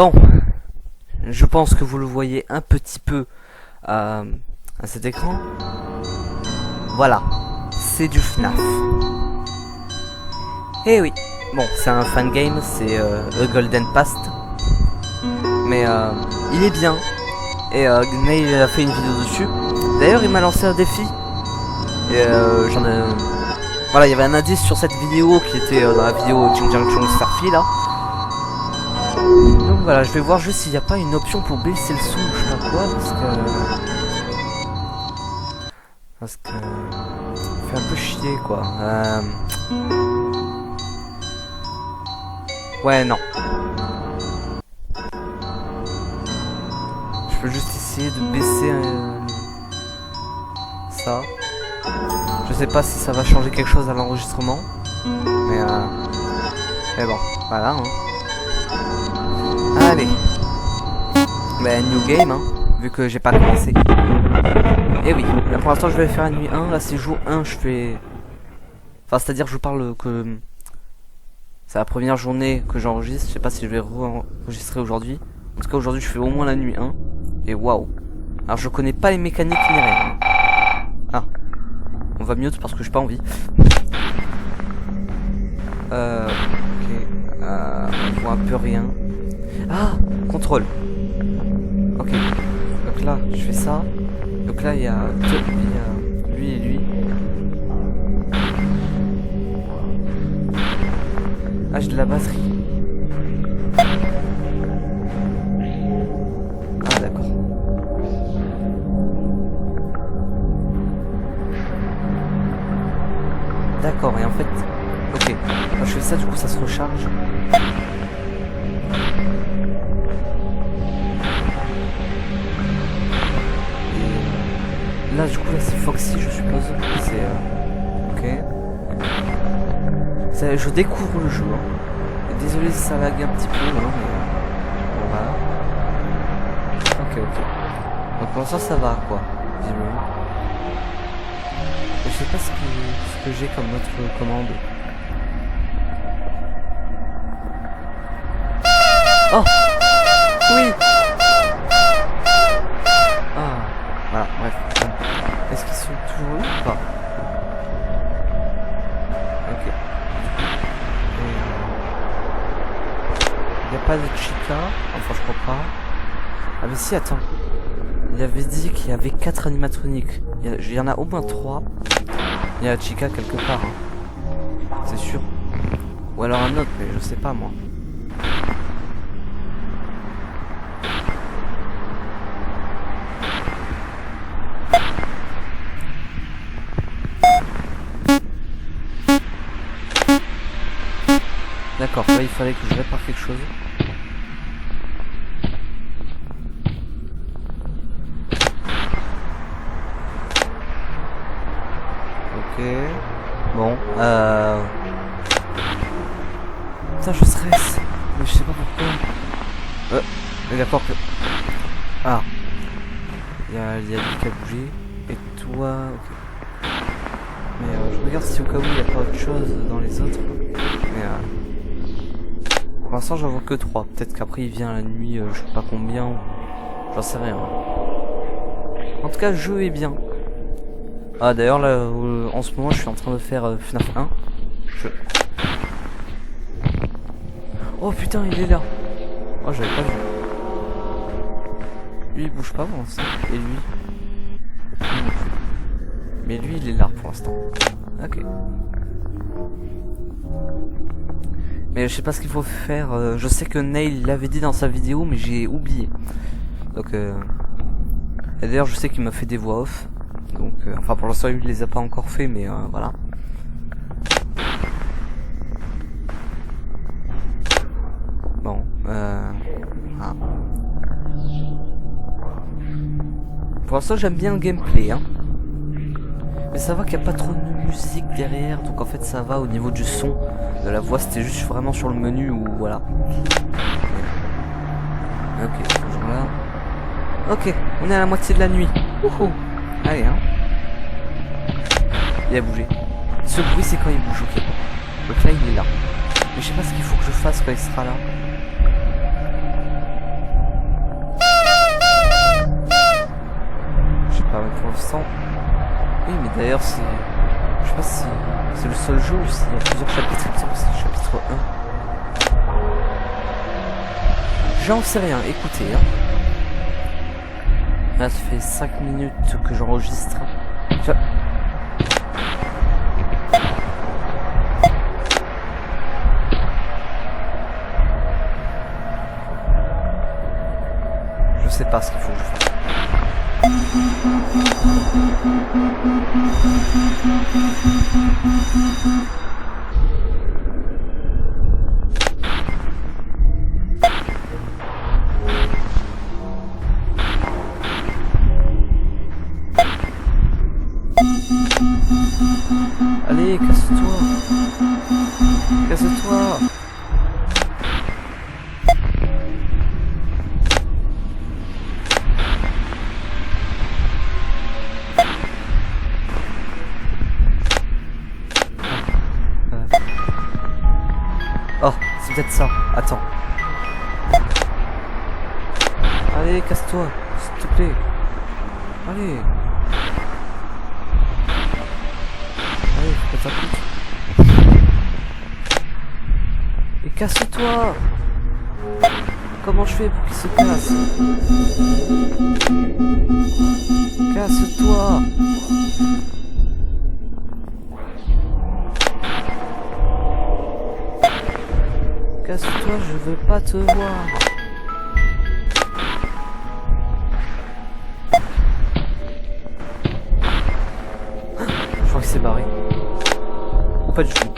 Bon, je pense que vous le voyez un petit peu à cet écran. Voilà, c'est du FNAF. Eh oui, bon, c'est un fan game, c'est A Golden Past. Mais il est bien. Et Nail a fait une vidéo dessus. D'ailleurs, il m'a lancé un défi. Et j'en ai... Voilà, il y avait un indice sur cette vidéo qui était dans la vidéo Ching Chang Chung Starfy là. Donc voilà, je vais voir juste s'il n'y a pas une option pour baisser le son ou je sais pas quoi, parce que ça fait un peu chier quoi. Ouais, non. Je peux juste essayer de baisser ça. Je sais pas si ça va changer quelque chose à l'enregistrement, mais bon, voilà. Hein. Allez, bah, new game, hein, vu que j'ai pas commencé. Et oui, là pour l'instant je vais faire la nuit 1, là c'est jour 1, je fais... Enfin, c'est-à-dire je vous parle que... C'est la première journée que j'enregistre, je sais pas si je vais enregistrer aujourd'hui. En tout cas aujourd'hui je fais au moins la nuit 1, et waouh. Alors je connais pas les mécaniques ni rien. Ah, on va mute parce que j'ai pas envie. Ok, on voit un peu rien. Ah, contrôle. Ok. Donc là, je fais ça. Donc là, il y a lui et lui. Ah, j'ai de la batterie. Ah, d'accord. D'accord, et en fait... Ok. Quand je fais ça, du coup, ça se recharge. Là du coup là c'est Foxy je suppose. C'est ok. Je découvre le jeu. Hein. Désolé si ça lag un petit peu hein, mais voilà. Ok. Donc pour l'instant ça va quoi, visiblement. Je sais pas ce que j'ai comme autre commande. Oh oui. Ah voilà, bref. Est-ce qu'ils sont toujours là ou pas? Ok. Il n'y a pas de Chica. Enfin, je crois pas. Ah, mais si, attends. Il avait dit qu'il y avait 4 animatroniques. Il y en a au moins 3. Il y a Chica quelque part. Hein. C'est sûr. Ou alors un autre, mais je sais pas moi. D'accord, là il fallait que je répare quelque chose. Ok. Bon, Putain, je stresse. Mais je sais pas pourquoi. D'accord que... Ah. Il y a lui qui a bougé. Et toi... Ok. Mais je regarde si au cas où il n'y a pas autre chose dans les autres. Mais pour l'instant j'en vois que 3. Peut-être qu'après il vient la nuit, je sais pas combien. J'en sais rien. En tout cas le jeu est bien. Ah d'ailleurs là en ce moment je suis en train de faire FNAF 1. Oh putain il est là. Oh j'avais pas vu. Lui il bouge pas pour l'instant. Et lui. Mais lui il est là pour l'instant. Ok. Mais je sais pas ce qu'il faut faire. Je sais que Nail l'avait dit dans sa vidéo, mais j'ai oublié. Donc, et d'ailleurs, je sais qu'il m'a fait des voix off. Donc, enfin, pour l'instant, il les a pas encore fait, mais voilà. Bon, ah. Pour l'instant, j'aime bien le gameplay, hein. Mais ça va qu'il n'y a pas trop de musique derrière, donc en fait ça va au niveau du son de la voix, c'était juste vraiment sur le menu ou voilà. Ok, toujours là. Ok, on est à la moitié de la nuit. Wouhou. Allez hein. Il a bougé. Ce bruit c'est quand il bouge, ok. Donc là il est là. Mais je sais pas ce qu'il faut que je fasse quand il sera là. permet pour l'instant. Oui, mais d'ailleurs, c'est... Je sais pas si c'est le seul jeu ou s'il y a plusieurs chapitres. Il me semble que c'est le chapitre 1. J'en sais rien, écoutez. Hein. Là, ça fait 5 minutes que j'enregistre. Je sais pas ce qu'il faut que je fasse. Allez, casse-toi. Casse-toi. Oh, c'est peut-être ça. Attends. Allez, casse-toi, s'il te plaît. Allez. Allez, faut pas t'appliquer. Et casse-toi. Comment je fais pour qu'il se casse? Casse-toi. Casse-toi, je veux pas te voir. Je crois que c'est barré. Ou pas du tout.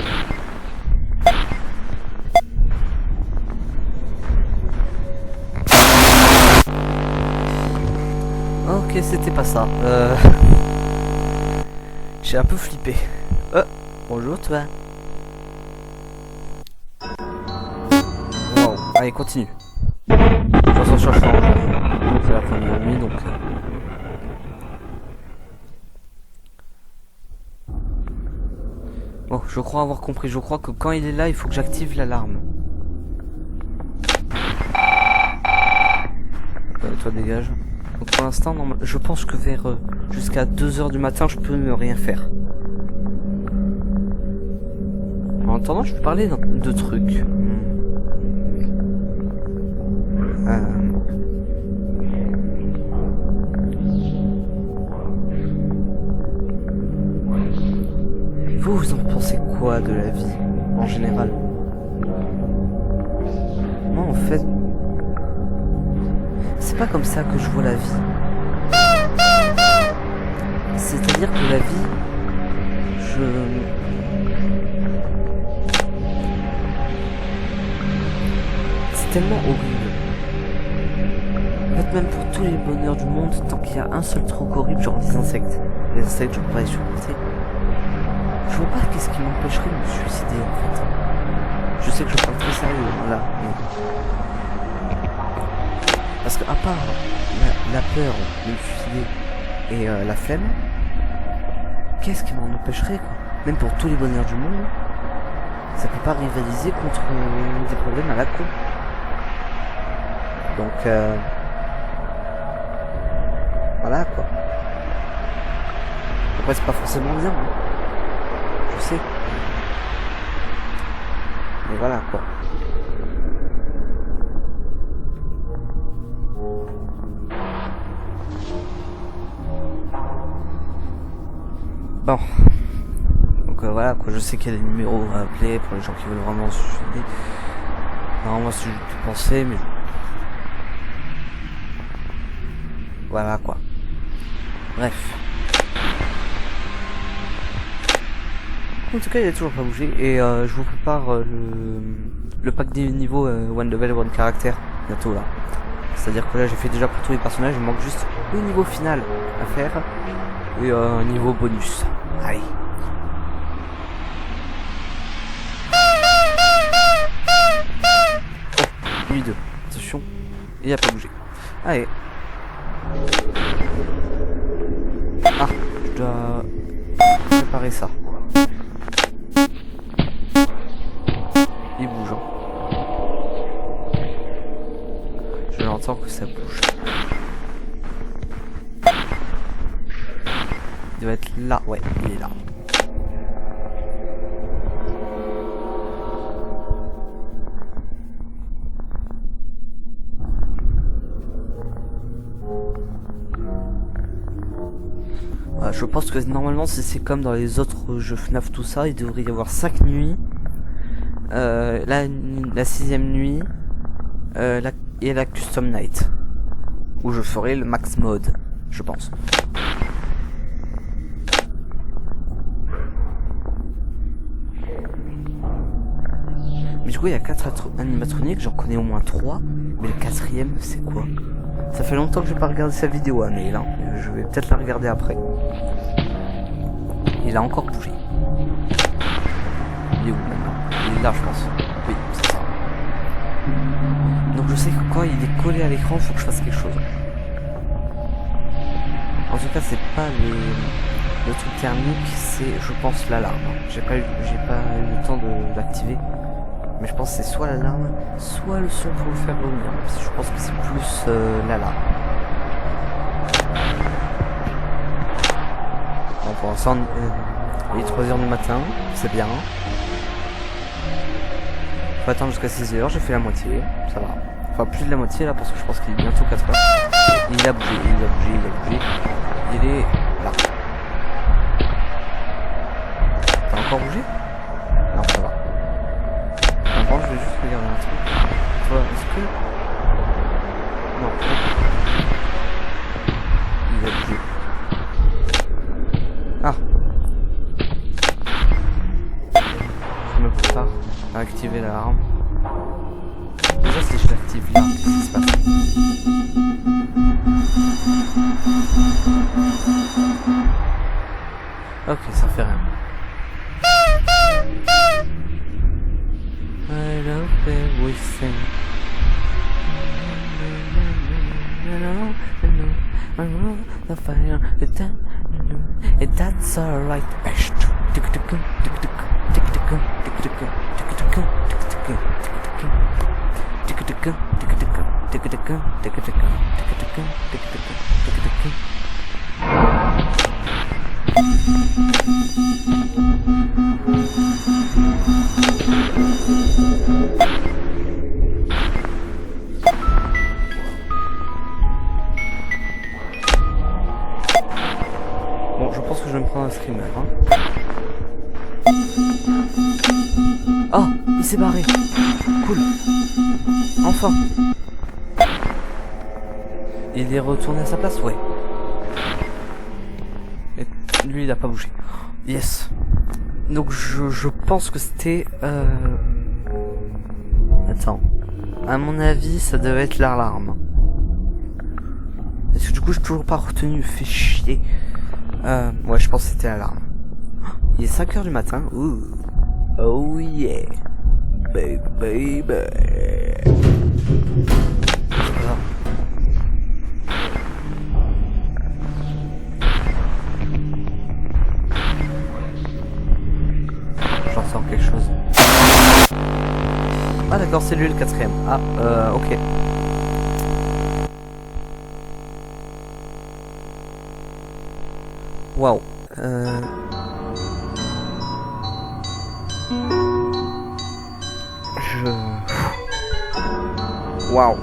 Ok, c'était pas ça. J'ai un peu flippé. Bonjour toi. Wow. Allez, continue. De toute façon, je change pas. C'est la fin de la nuit, donc... Bon, je crois avoir compris. Je crois que quand il est là, il faut que j'active l'alarme. Toi, dégage. Donc pour l'instant, je pense que vers jusqu'à 2 h du matin, je peux ne rien faire. En attendant, je peux parler de trucs. Vous en pensez quoi de la vie, en général? Moi, en fait, c'est pas comme ça que je vois la vie. C'est-à-dire que la vie, c'est tellement horrible. En fait, même pour tous les bonheurs du monde, tant qu'il y a un seul truc horrible, genre les insectes. Les insectes, je peux pas les supporter. Je vois pas qu'est-ce qui m'empêcherait de me suicider, en fait. Je sais que je parle très sérieux, là. Mais... parce que à part la peur de me suicider et la flemme, qu'est-ce qui m'en empêcherait, quoi? Même pour tous les bonheurs du monde, ça peut pas rivaliser contre des problèmes à la con. Donc voilà, quoi. Après, c'est pas forcément bien, hein. Je sais. Mais voilà, quoi. Bon. Donc voilà, quoi. Je sais qu'il y a des numéros à appeler pour les gens qui veulent vraiment se suicider. Non, moi, c'est juste de penser, mais... voilà, quoi. Bref. En tout cas, il a toujours pas bougé. Et je vous prépare le pack des niveaux one level, one caractère bientôt, là. C'est-à-dire que là, j'ai fait déjà pour tous les personnages. Il manque juste le niveau final à faire. Et un niveau bonus. Allez. Oh, nuit 2. Attention. Il a pas bougé. Allez. Ah, je dois préparer ça. Il bouge. Hein. Je l'entends que ça bouge. Il doit être là, ouais, il est là. Je pense que normalement si c'est comme dans les autres jeux FNAF tout ça, il devrait y avoir 5 nuits. La 6ème nuit et la Custom Night. Où je ferai le max mode, je pense. Mais du coup il y a 4 animatroniques, j'en connais au moins 3. Mais le 4ème c'est quoi? Ça fait longtemps que j'ai pas regardé sa vidéo, Neil, hein. Je vais peut-être la regarder après. Il a encore bougé. Il est où maintenant? Il est là, je pense. Oui, c'est ça. Donc je sais que quand il est collé à l'écran, il faut que je fasse quelque chose. En tout cas, c'est pas le truc thermique, c'est, je pense, l'alarme. J'ai pas eu le temps de l'activer. Mais je pense que c'est soit l'alarme, soit le son pour le faire revenir. Je pense que c'est plus l'alarme. Bon, pour l'instant, il est 3h du matin, c'est bien. Faut attendre jusqu'à 6h, j'ai fait la moitié, ça va. Enfin, plus de la moitié là, parce que je pense qu'il est bientôt 4h. Il a bougé, il a bougé, il a bougé. Il est là. T'as encore bougé? Non, ça va. Avant, je vais juste regarder un truc. Toi, est-ce que... Non. Il a bougé. Ah. Je me prépare à activer l'alarme. Déjà, si je l'active là, qu'est-ce qui se passe? Ok, ça fait rien. I love everything. I know the fire, and that's alright. Bon, je pense que je vais me prendre un screamer. Hein. Oh, il s'est barré. Cool. Enfin. Il est retourné à sa place, ouais. Et lui, il a pas bougé. Yes. Donc je pense que c'était... Attends. À mon avis, ça devait être l'alarme. Parce que du coup, j'ai toujours pas retenu. Fait chier. Ouais, je pense que c'était l'alarme. Il est 5h du matin. Ouh. Oh yeah. Baby. C'est pas grave. J'en sens quelque chose. Ah d'accord, c'est lui le 4ème. Ah, ok. Waouh. Waouh.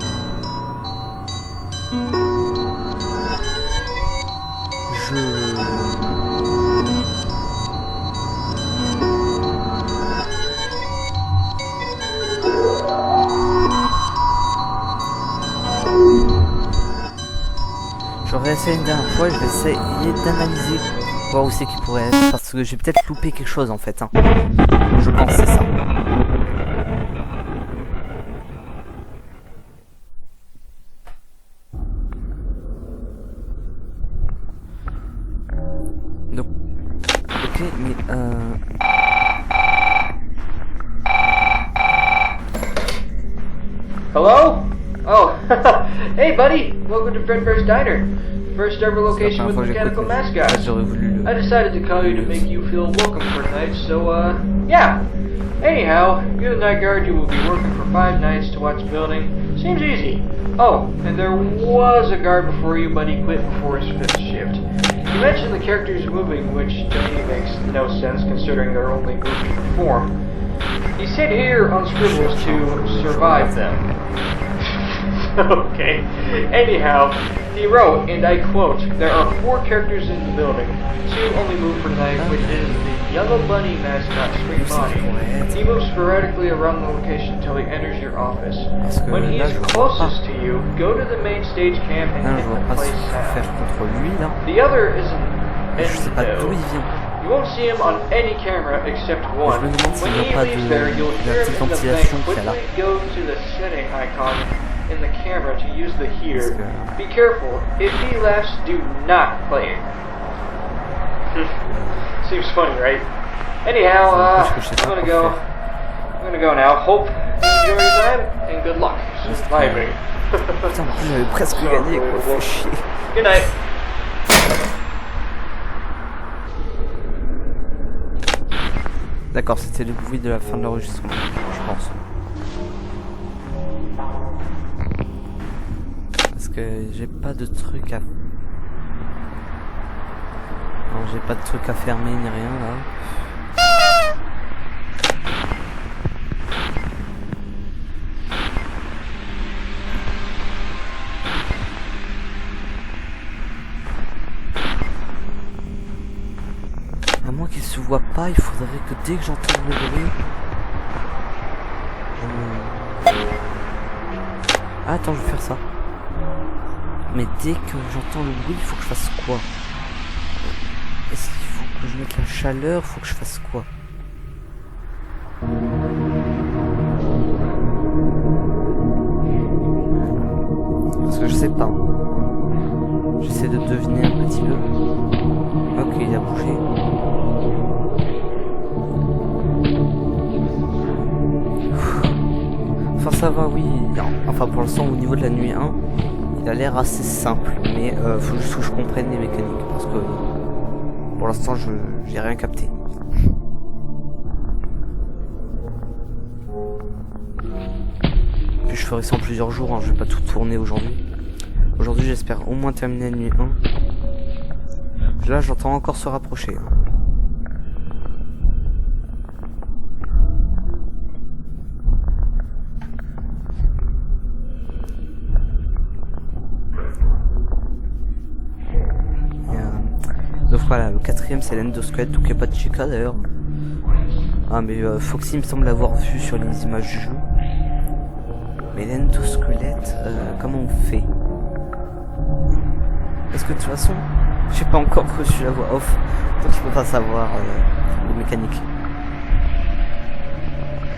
Je vais essayer une dernière fois, je vais essayer d'analyser, voir où c'est qu'il pourrait être, parce que j'ai peut-être loupé quelque chose en fait. Hein. Je pense que c'est ça. Donc, ok, mais Hello? Oh, hey buddy, welcome to Fredbear's Diner. First ever location with mechanical mascot. I decided to call you to make you feel welcome for tonight, so yeah. Anyhow, you're the night guard, you will be working for 5 nights to watch the building. Seems easy. Oh, and there was a guard before you, but he quit before his 5th shift. You mentioned the characters moving, which to me makes no sense considering they're only moving form. He said here on Scribbles to survive them. Okay. Anyhow, he wrote, and I quote, "There are 4 characters in the building. 2 only move for tonight, which is the Yellow Bunny mascot, Sweet Bonnie. He moves sporadically around the location until he enters your office. When he is closest to you, go to the main stage cam and hit the play sound. The other is an Endo. You won't see him on any camera except one. When he leaves there, you'll hear him in the bank. Quickly go to the setting icon in the camera to use the hear. Be careful. If he laughs, do not play it." Seems funny, right? Anyhow, I'm gonna go now. Hope you enjoy your time and good luck surviving. Putain, j'avais presque gagné, quoi. Faut chier. Good night. D'accord, c'était le bruit de la fin de l'enregistrement, je pense. Parce que j'ai pas de truc à... Non, j'ai pas de truc à fermer ni rien là. À moins qu'il se voit pas, il faudrait que dès que j'entends le bruit... Ah, attends, je vais faire ça. Mais dès que j'entends le bruit, il faut que je fasse quoi? Est-ce qu'il faut que je mette la chaleur? Faut que je fasse quoi? Parce que je sais pas. J'essaie de deviner un petit peu. Ok, il a bougé. Enfin ça va, oui. Enfin pour l'instant au niveau de la nuit 1, il a l'air assez simple. Mais faut juste que je comprenne les mécaniques. Parce que pour l'instant j'ai rien capté. Puis je ferai ça en plusieurs jours, hein. Je vais pas tout tourner aujourd'hui. Aujourd'hui j'espère au moins terminer la nuit 1. Là j'entends encore se rapprocher. Donc voilà, le 4ème c'est l'endosquelette, donc il n'y a pas de Chica d'ailleurs. Ah mais Foxy me semble l'avoir vu sur les images du jeu. Mais l'endosquelette, comment on fait? Parce que de toute façon, j'ai pas encore reçu la voix off, donc je peux pas savoir les mécaniques.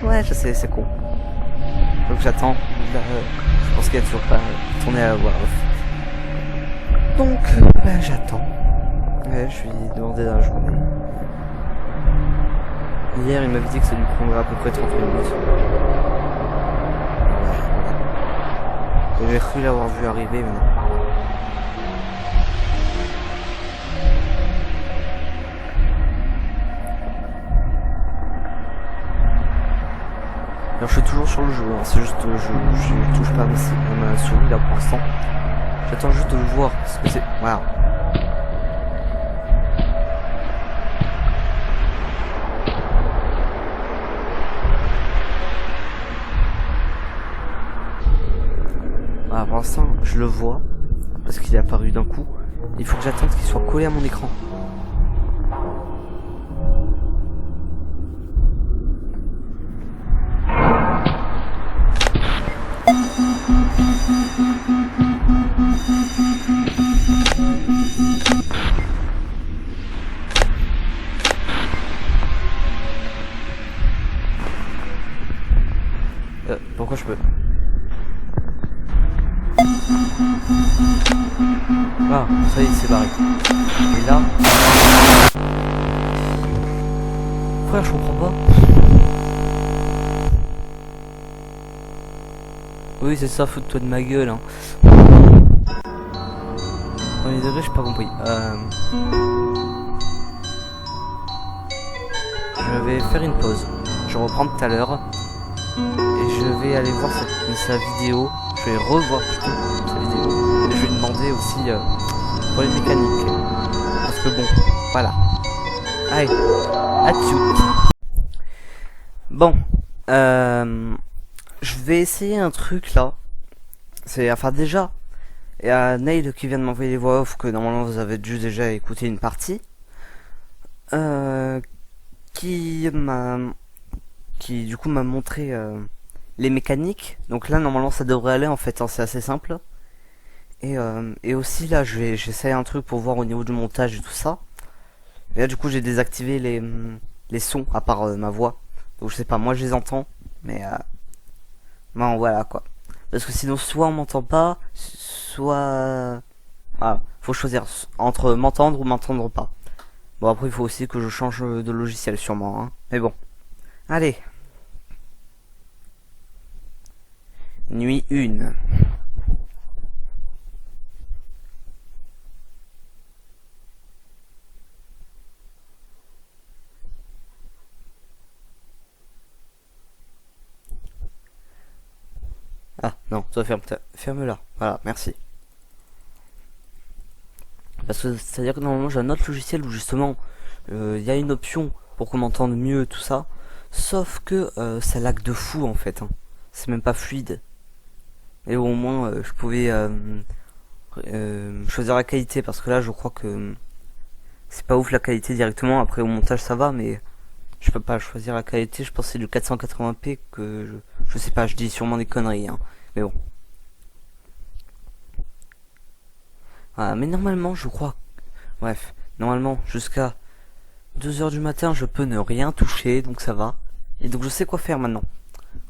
Ouais, je sais, c'est con. Donc j'attends. Je pense qu'il y a toujours pas tourné à la voix off. Donc, j'attends. Ouais, je lui ai demandé dans la journée. Hier, il m'avait dit que ça lui prendrait à peu près 30 minutes. J'avais cru l'avoir vu arriver, mais non. Alors, je suis toujours sur le jeu, hein. C'est juste je touche pas à ma souris là pour l'instant. J'attends juste de le voir, parce que c'est... Voilà. Voilà, pour l'instant, je le vois, parce qu'il est apparu d'un coup. Il faut que j'attende qu'il soit collé à mon écran. Pourquoi je peux... Ah, ça y est, c'est barré. Et là... Frère, je comprends pas. Oui, c'est ça, fous-toi de ma gueule, hein. Premier degré, j'ai pas compris. Je vais faire une pause. Je reprends tout à l'heure. Et je vais aller voir sa vidéo. Je vais revoir plutôt sa vidéo. Et je vais lui demander aussi pour les mécaniques. que bon, voilà. Allez, à tout. Bon, je vais essayer un truc là. C'est, enfin déjà, il y a Nail qui vient de m'envoyer les voix off que normalement vous avez dû déjà écouter une partie. Qui m'a, qui du coup m'a montré les mécaniques. Donc là normalement ça devrait aller en fait, hein, c'est assez simple. Et aussi là j'essaye un truc pour voir au niveau du montage et tout ça. Et là du coup j'ai désactivé les sons à part ma voix. Donc je sais pas, moi je les entends, mais bon voilà quoi. Parce que sinon soit on m'entend pas, soit faut choisir entre m'entendre ou m'entendre pas. Bon après il faut aussi que je change de logiciel sûrement, hein. Mais bon, allez. Nuit 1. Ah non, toi ferme-la. Voilà, merci. Parce que c'est-à-dire que normalement j'ai un autre logiciel où justement il y a une option pour qu'on m'entende mieux tout ça. Sauf que ça lag de fou en fait, hein. C'est même pas fluide. Et au moins je pouvais choisir la qualité parce que là je crois que c'est pas ouf la qualité directement. Après au montage ça va, mais je peux pas choisir la qualité. Je pense que c'est du 480p que je sais pas, je dis sûrement des conneries, hein. Mais bon. Voilà, mais normalement je crois. Bref, normalement jusqu'à 2 heures du matin je peux ne rien toucher, donc ça va. Et donc je sais quoi faire maintenant.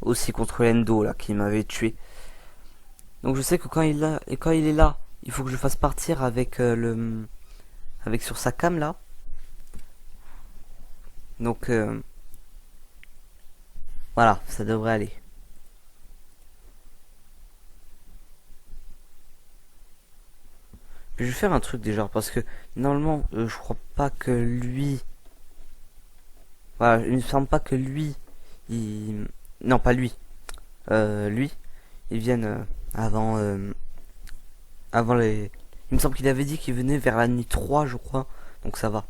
Aussi contre l'endo là qui m'avait tué. Donc je sais que quand il est là, il faut que je fasse partir avec avec sur sa cam là. Donc voilà, ça devrait aller. Puis je vais faire un truc déjà parce que normalement je crois pas que lui. Voilà, il me semble pas que lui. Il... Non, pas lui. Lui, ils viennent avant avant les. Il me semble qu'il avait dit qu'il venait vers la nuit 3 je crois. Donc ça va.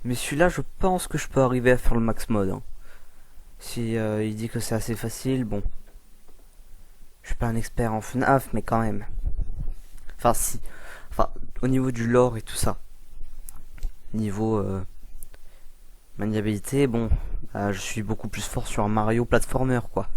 Mais celui-là, je pense que je peux arriver à faire le max mode, hein. Si il dit que c'est assez facile, bon. Je suis pas un expert en FNAF, mais quand même. Enfin, si. Enfin, au niveau du lore et tout ça. Niveau maniabilité, bon. Je suis beaucoup plus fort sur un Mario platformer, quoi.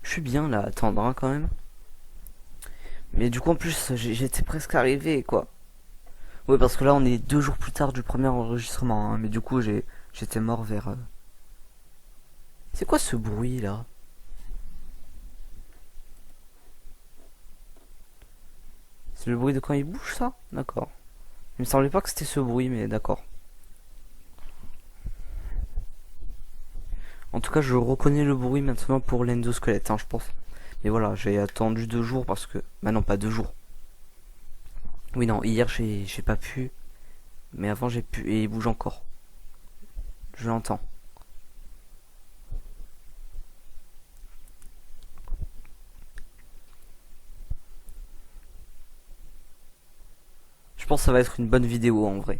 Je suis bien là, à attendre, hein, quand même. Mais du coup, en plus, j'étais presque arrivé, quoi. Oui, parce que là, on est 2 jours plus tard du premier enregistrement, hein, mais du coup, j'étais mort vers. C'est quoi ce bruit là? C'est le bruit de quand il bouge, ça? D'accord. Il me semblait pas que c'était ce bruit, mais d'accord. En tout cas, je reconnais le bruit maintenant pour l'endosquelette, hein, je pense. Mais voilà, j'ai attendu 2 jours parce que. Bah non, pas 2 jours. Oui, non, hier j'ai pas pu. Mais avant j'ai pu. Et il bouge encore. Je l'entends. Je pense que ça va être une bonne vidéo en vrai.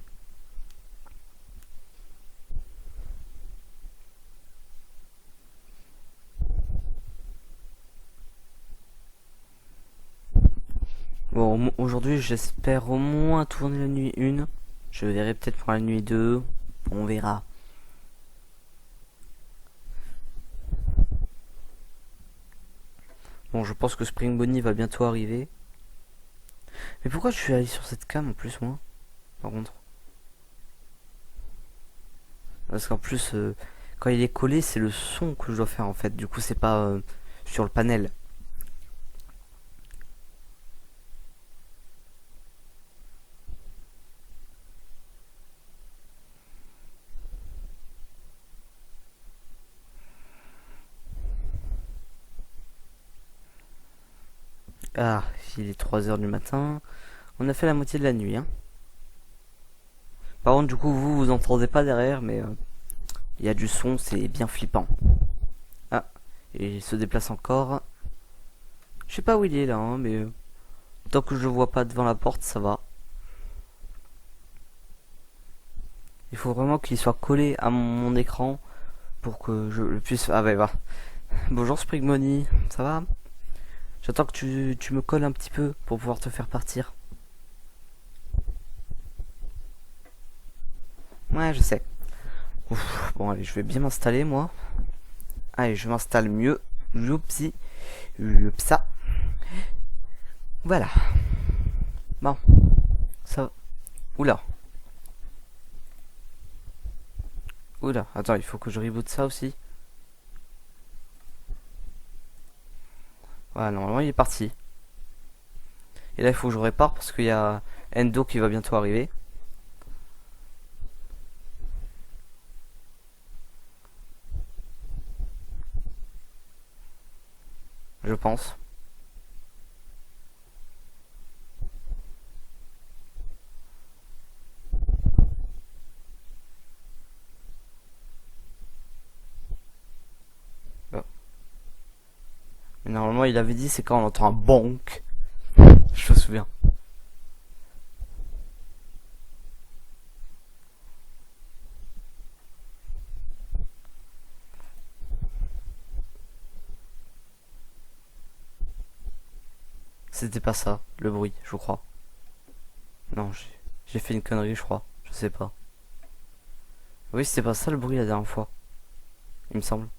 Bon, aujourd'hui j'espère au moins tourner la nuit 1. Je verrai peut-être pour la nuit 2. On verra. Bon, je pense que Spring Bonnie va bientôt arriver. Mais pourquoi je suis allé sur cette cam en plus, moi? Par contre. Parce qu'en plus, quand il est collé, c'est le son que je dois faire en fait. Du coup, c'est pas sur le panel. Ah, il est 3 heures du matin. On a fait la moitié de la nuit, hein. Par contre, du coup, vous entendez pas derrière, mais il y a du son, c'est bien flippant. Ah, et il se déplace encore. Je sais pas où il est là, hein, mais tant que je le vois pas devant la porte, ça va. Il faut vraiment qu'il soit collé à mon écran pour que je le puisse... Ah ouais, va. Bonjour Springmoney, ça va? J'attends que tu me colles un petit peu pour pouvoir te faire partir. Ouais, je sais. Ouf, bon, allez, je vais bien m'installer, moi. Allez, je m'installe mieux. Youpsi. Youpsa. Voilà. Bon. Ça... Oula. Oula. Attends, il faut que je reboot ça aussi. Voilà, normalement, il est parti. Et là, il faut que je répare parce qu'il y a Endo qui va bientôt arriver. Je pense. Oh. Mais normalement, il avait dit c'est quand on entend un bonk. Je me souviens. C'était pas ça, le bruit, je crois. Non, j'ai fait une connerie, je crois. Je sais pas. Oui, c'était pas ça le bruit la dernière fois. Il me semble.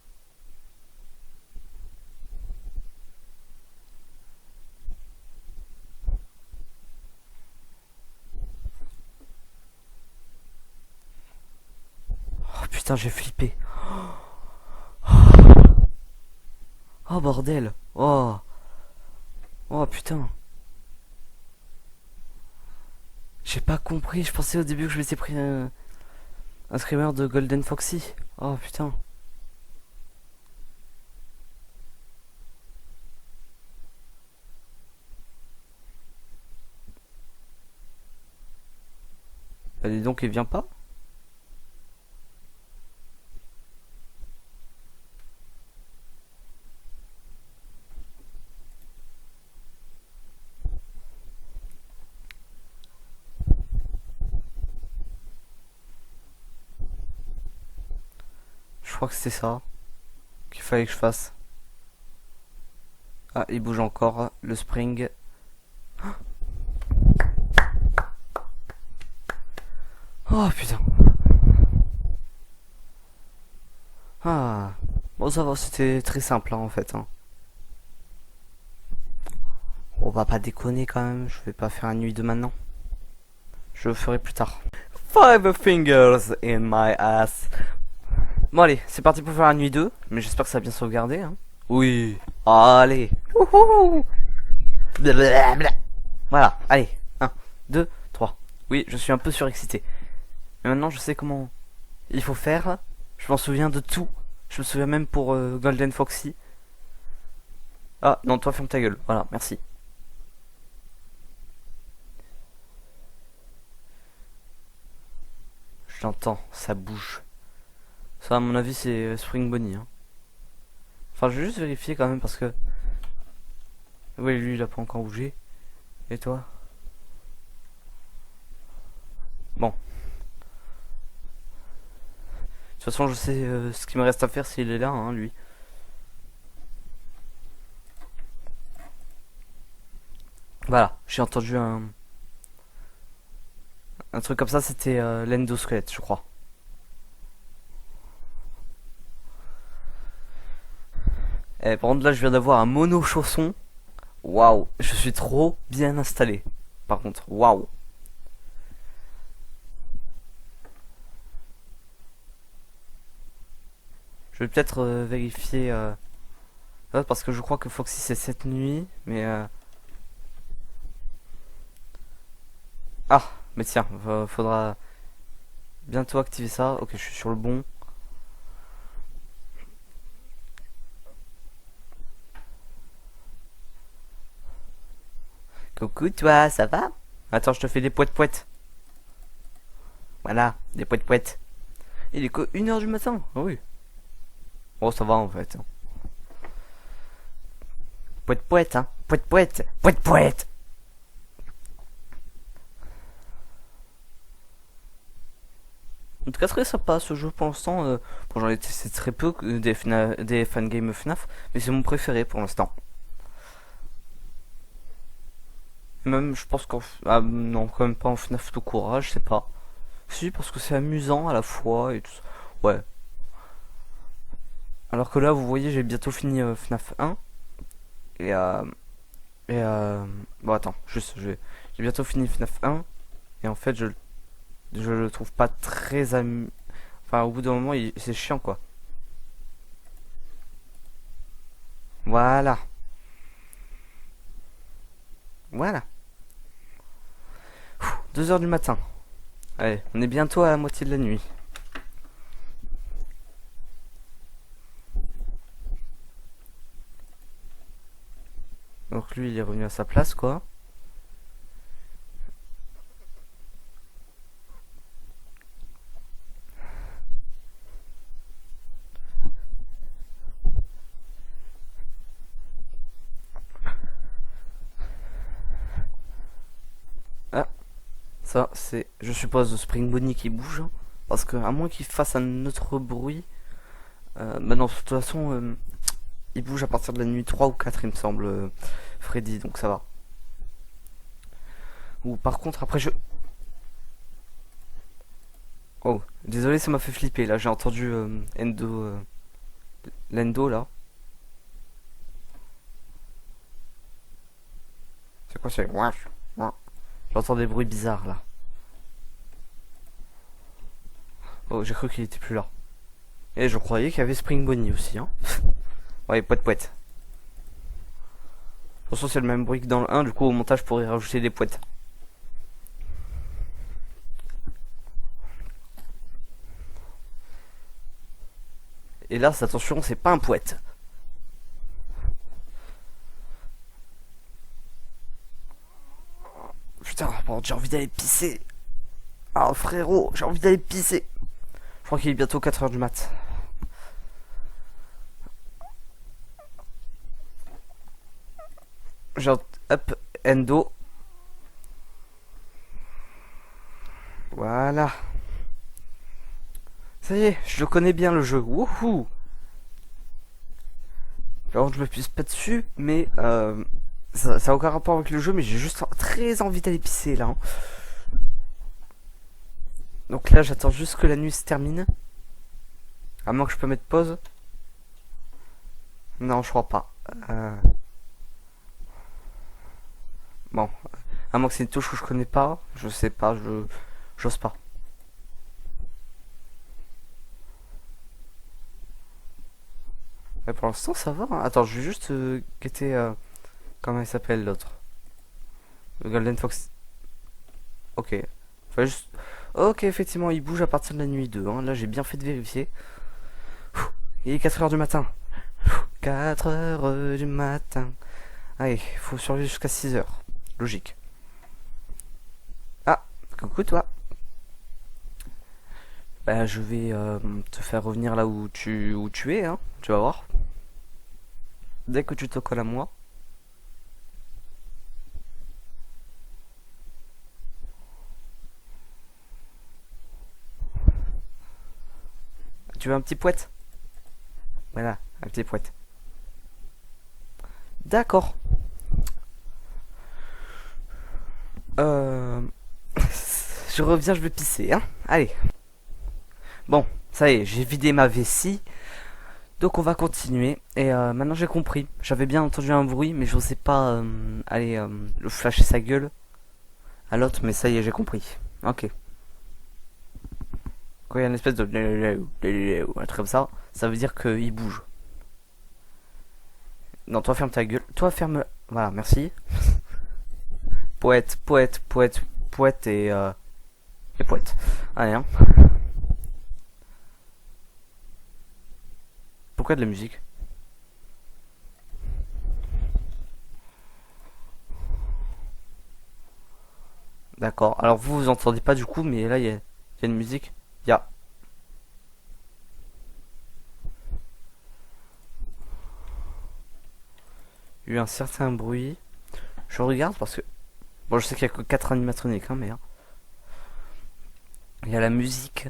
Oh putain, j'ai flippé. Oh bordel. Oh. Oh putain. J'ai pas compris. Je pensais au début que je m'étais pris un screamer de Golden Foxy. Oh putain. Bah dis donc, il vient pas. Je crois que c'était ça qu'il fallait que je fasse. Ah, il bouge encore. Le spring. Oh putain. Ah. Bon, ça va, c'était très simple hein, en fait. Hein. On va pas déconner quand même. Je vais pas faire un nuit de maintenant. Je le ferai plus tard. Five fingers in my ass. Bon allez, c'est parti pour faire la nuit 2. Mais j'espère que ça a bien sauvegardé. Hein. Oui. Allez. Wouhou. Blablabla. Voilà, allez. 1, 2, 3. Oui, je suis un peu surexcité. Mais maintenant je sais comment il faut faire. Je m'en souviens de tout. Je me souviens même pour Golden Foxy. Ah non, toi ferme ta gueule. Voilà, merci. Je l'entends, ça bouge. Ça, à mon avis, c'est Spring Bonnie. Hein. Enfin, je vais juste vérifier quand même parce que... Oui, lui, il a pas encore bougé. Et toi? Bon. De toute façon, je sais ce qu'il me reste à faire s'il est là, hein, lui. Voilà, j'ai entendu un truc comme ça, c'était l'endosquelette, je crois. Et par contre, là, je viens d'avoir un mono chausson. Waouh, je suis trop bien installé. Par contre, waouh. Je vais peut-être vérifier. Parce que je crois que Foxy c'est cette nuit, mais. Ah, mais tiens, faudra bientôt activer ça. Ok, je suis sur le bon. Coucou toi, ça va? Attends, je te fais des poètes-poètes. Voilà, des poètes-poètes. Il est que 1h du matin? Ah oui. Bon, ça va en fait. Poète-poète, hein. Poète-poète. Poète-poète. En tout cas, très sympa ce jeu pour l'instant. Bon, j'en ai testé très peu des fangames FNAF, mais c'est mon préféré pour l'instant. Même, je pense qu'en. Ah, non, quand même pas en FNAF tout court, je sais pas. Si, parce que c'est amusant à la fois et tout ça. Ouais. Alors que là, vous voyez, j'ai bientôt fini FNAF 1. Et bon, attends, juste, j'ai bientôt fini FNAF 1. Et en fait, je le trouve pas très Enfin, au bout d'un moment, c'est chiant, quoi. Voilà. Voilà. 2h du matin. Allez, on est bientôt à la moitié de la nuit. Donc lui, il est revenu à sa place, quoi. Ah, ça, c'est, je suppose, le Spring Bonnie qui bouge. Hein. Parce que, à moins qu'il fasse un autre bruit... bah non, de toute façon, il bouge à partir de la nuit 3 ou 4, il me semble, Freddy, donc ça va. Ou par contre, après je... Oh, désolé, ça m'a fait flipper, là, j'ai entendu Lendo, là. C'est quoi, c'est... J'entends des bruits bizarres, là. Oh, j'ai cru qu'il était plus là. Et je croyais qu'il y avait Spring Bonnie aussi, hein. Ouais, poète. De toute façon, c'est le même bruit que dans le 1, du coup, au montage, je pourrais rajouter des poètes. Et là, attention, c'est pas un poète. Putain, bon, j'ai envie d'aller pisser. Ah, frérot, j'ai envie d'aller pisser. Je crois qu'il est bientôt 4h du mat. Genre, hop, endo. Voilà. Ça y est, je le connais bien le jeu. Wouhou. Alors, je me pisse pas dessus, mais ça a aucun rapport avec le jeu, mais j'ai juste très envie d'aller pisser là. Hein. Donc là, j'attends juste que la nuit se termine. À moins que je peux mettre pause. Non, je crois pas. Bon, à moins que c'est une touche que je connais pas, je sais pas, j'ose pas. Mais pour l'instant, ça va. Hein. Attends, je vais juste guetter. Comment il s'appelle l'autre? Le Golden Fox. Ok. Enfin, juste... Ok, effectivement, il bouge à partir de la nuit 2. Hein. Là, j'ai bien fait de vérifier. Il est 4h du matin. 4h du matin. Allez, faut survivre jusqu'à 6h. Logique. Ah, coucou toi. Bah, je vais te faire revenir là où tu es, hein. Tu vas voir. Dès que tu te colles à moi. Tu veux un petit poète? Voilà, un petit poète. D'accord. Je reviens, je vais pisser, hein. Allez. Bon, ça y est, j'ai vidé ma vessie. Donc on va continuer. Et maintenant j'ai compris. J'avais bien entendu un bruit, mais je sais pas aller le flasher sa gueule à l'autre, mais ça y est, j'ai compris. Ok. Quand il y a une espèce de... un truc comme ça veut dire qu'il bouge. Non, toi ferme ta gueule. Toi ferme... Voilà, merci. Poète et poète. Allez, hein. Pourquoi de la musique? D'accord. Alors vous entendez pas du coup, mais là il y a une musique. Il y a. Eu un certain bruit. Je regarde parce que. Bon, je sais qu'il y a que 4 animatroniques, hein, mais. Hein. Il y a la musique.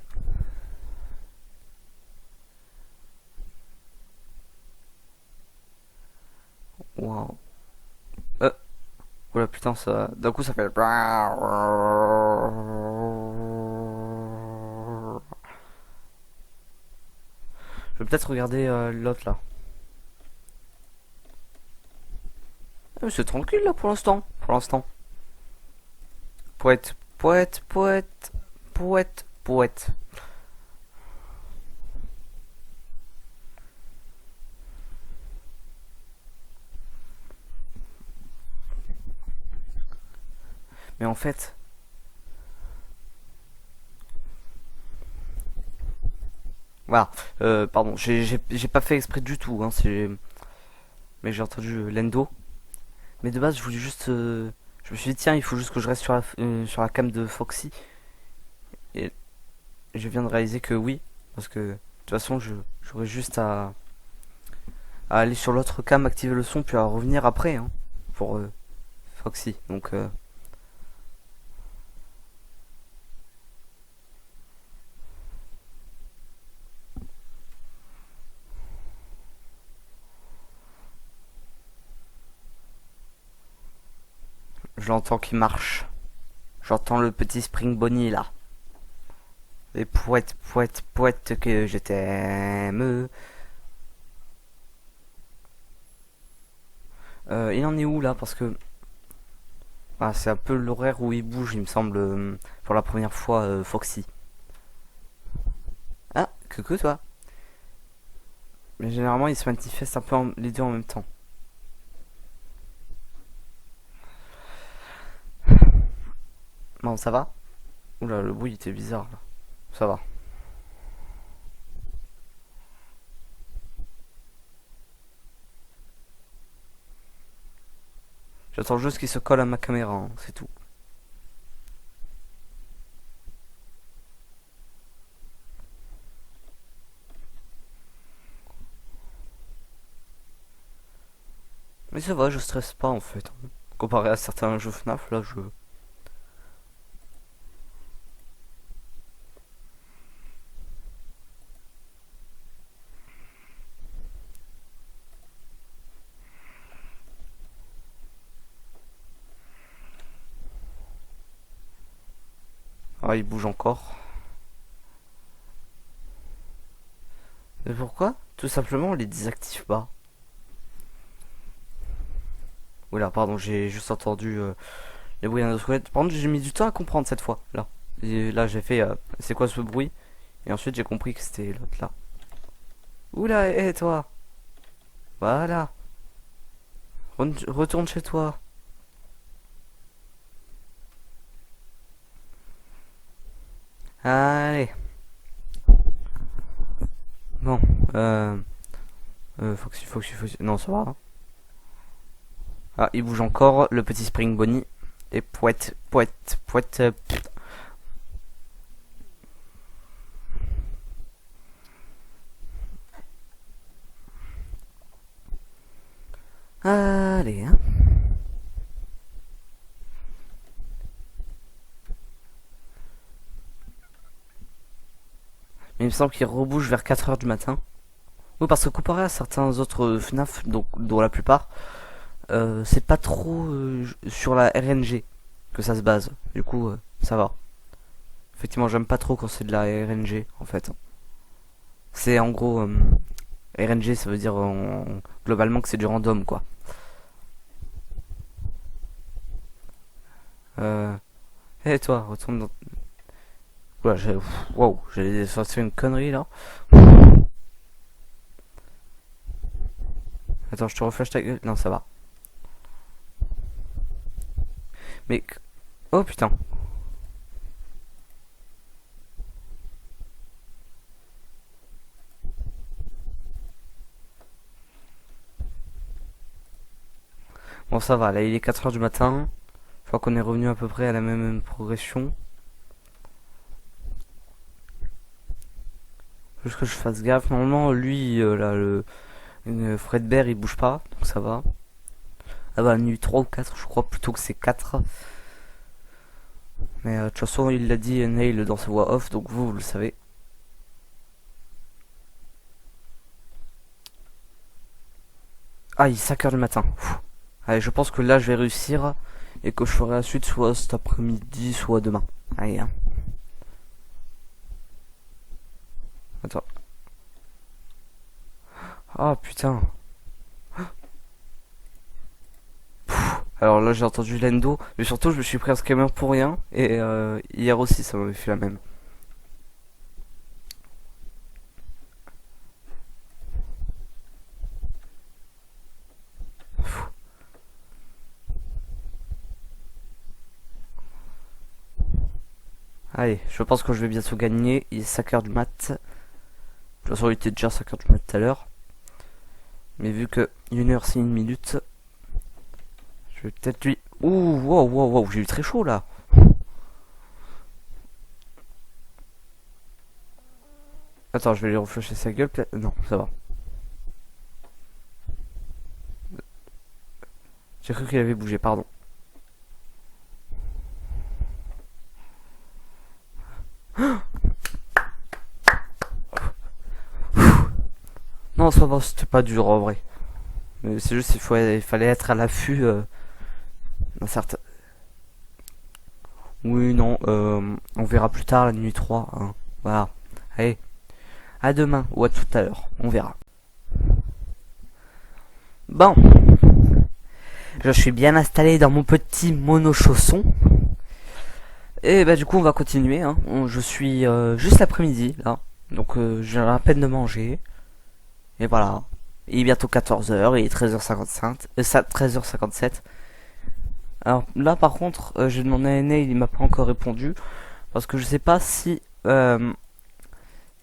Waouh. Oh là putain, ça. D'un coup ça fait. Je vais peut-être regarder l'autre là. C'est tranquille là pour l'instant. Pour l'instant. Poète, poète, poète, poète, poète. Mais en fait. Voilà. Pardon, j'ai pas fait exprès du tout. Hein, mais j'ai entendu l'endo. Mais de base, je voulais juste. Je me suis dit, tiens, il faut juste que je reste sur la cam de Foxy. Et je viens de réaliser que oui. Parce que de toute façon, j'aurais juste à aller sur l'autre cam, activer le son, puis à revenir après. Hein, pour Foxy. Donc. Je l'entends qui marche. J'entends le petit Spring Bonnie là. Et poète, poète, poète que je t'aime. Il en est où là? Parce que ah, c'est un peu l'horaire où il bouge, il me semble, pour la première fois, Foxy. Ah, que toi. Mais généralement, il se manifeste un peu les deux en même temps. Bon, ça va? Oula, le bruit était bizarre là. Ça va. J'attends juste qu'il se colle à ma caméra, hein, c'est tout. Mais ça va, je stresse pas en fait. Comparé à certains jeux FNAF, là, je. Ah, il bouge encore. Mais pourquoi? Tout simplement, on les désactive pas. Oula, pardon, j'ai juste entendu les bruits d'un autre collègue. Par contre, j'ai mis du temps à comprendre cette fois. Là, et là, j'ai fait c'est quoi ce bruit? Et ensuite, j'ai compris que c'était l'autre là. Oula, hé toi! Voilà! Retourne chez toi! Allez! Bon, Foxy, Foxy, Foxy. Non, ça va. Hein. Ah, il bouge encore, le petit Spring Bonnie. Et poète, poète, poète. Allez, hein. Mais il me semble qu'il rebouge vers 4 heures du matin. Oui, parce que comparé à certains autres FNAF, donc, dont la plupart, c'est pas trop sur la RNG que ça se base. Du coup, ça va. Effectivement, j'aime pas trop quand c'est de la RNG, en fait. C'est en gros... RNG, ça veut dire globalement que c'est du random, quoi. Hé, toi, retourne dans... Oula, wow, j'ai sorti une connerie, là. Attends, je te reflash ta gueule. Non, ça va. Mais... Oh, putain. Bon, ça va, là, il est 4 heures du matin. Je crois qu'on est revenu à peu près à la même progression. Juste que je fasse gaffe. Normalement, lui, là, Fredbear, il bouge pas, donc ça va. Ah bah, nuit 3 ou 4, je crois plutôt que c'est 4. Mais de toute façon, il l'a dit, Nail, dans sa voix off, donc vous le savez. Ah, il est 5 heures du matin. Pfff. Allez, je pense que là, je vais réussir. Et que je ferai la suite soit cet après-midi, soit demain. Allez, hein. Attends. Ah, putain. Pfff. Alors là, j'ai entendu l'endo. Mais surtout, je me suis pris un scammer pour rien. Et hier aussi, ça m'avait fait la même. Allez, je pense que je vais bientôt gagner. Il est 5 heures du mat. De toute façon, il était déjà 5 heures du mat tout à l'heure. Mais vu que 1 heure c'est 1 minute, je vais peut-être lui... Ouh, wow, wow, wow, j'ai eu très chaud là. Attends, je vais lui reflasher sa gueule. Non, ça va. J'ai cru qu'il avait bougé, pardon. Non, ça va, c'était pas dur en vrai. Mais c'est juste il fallait être à l'affût d'un certain... Oui, non, on verra plus tard la nuit 3. Hein. Voilà. Allez, à demain ou à tout à l'heure, on verra. Bon, je suis bien installé dans mon petit mono-chausson. Et bah du coup on va continuer. Hein. Je suis juste l'après-midi là. Donc j'ai à peine de manger. Et voilà. Il est bientôt 14h, il est 13h55, 13h57. Alors là par contre, j'ai demandé à Aîné, il m'a pas encore répondu. Parce que je sais pas si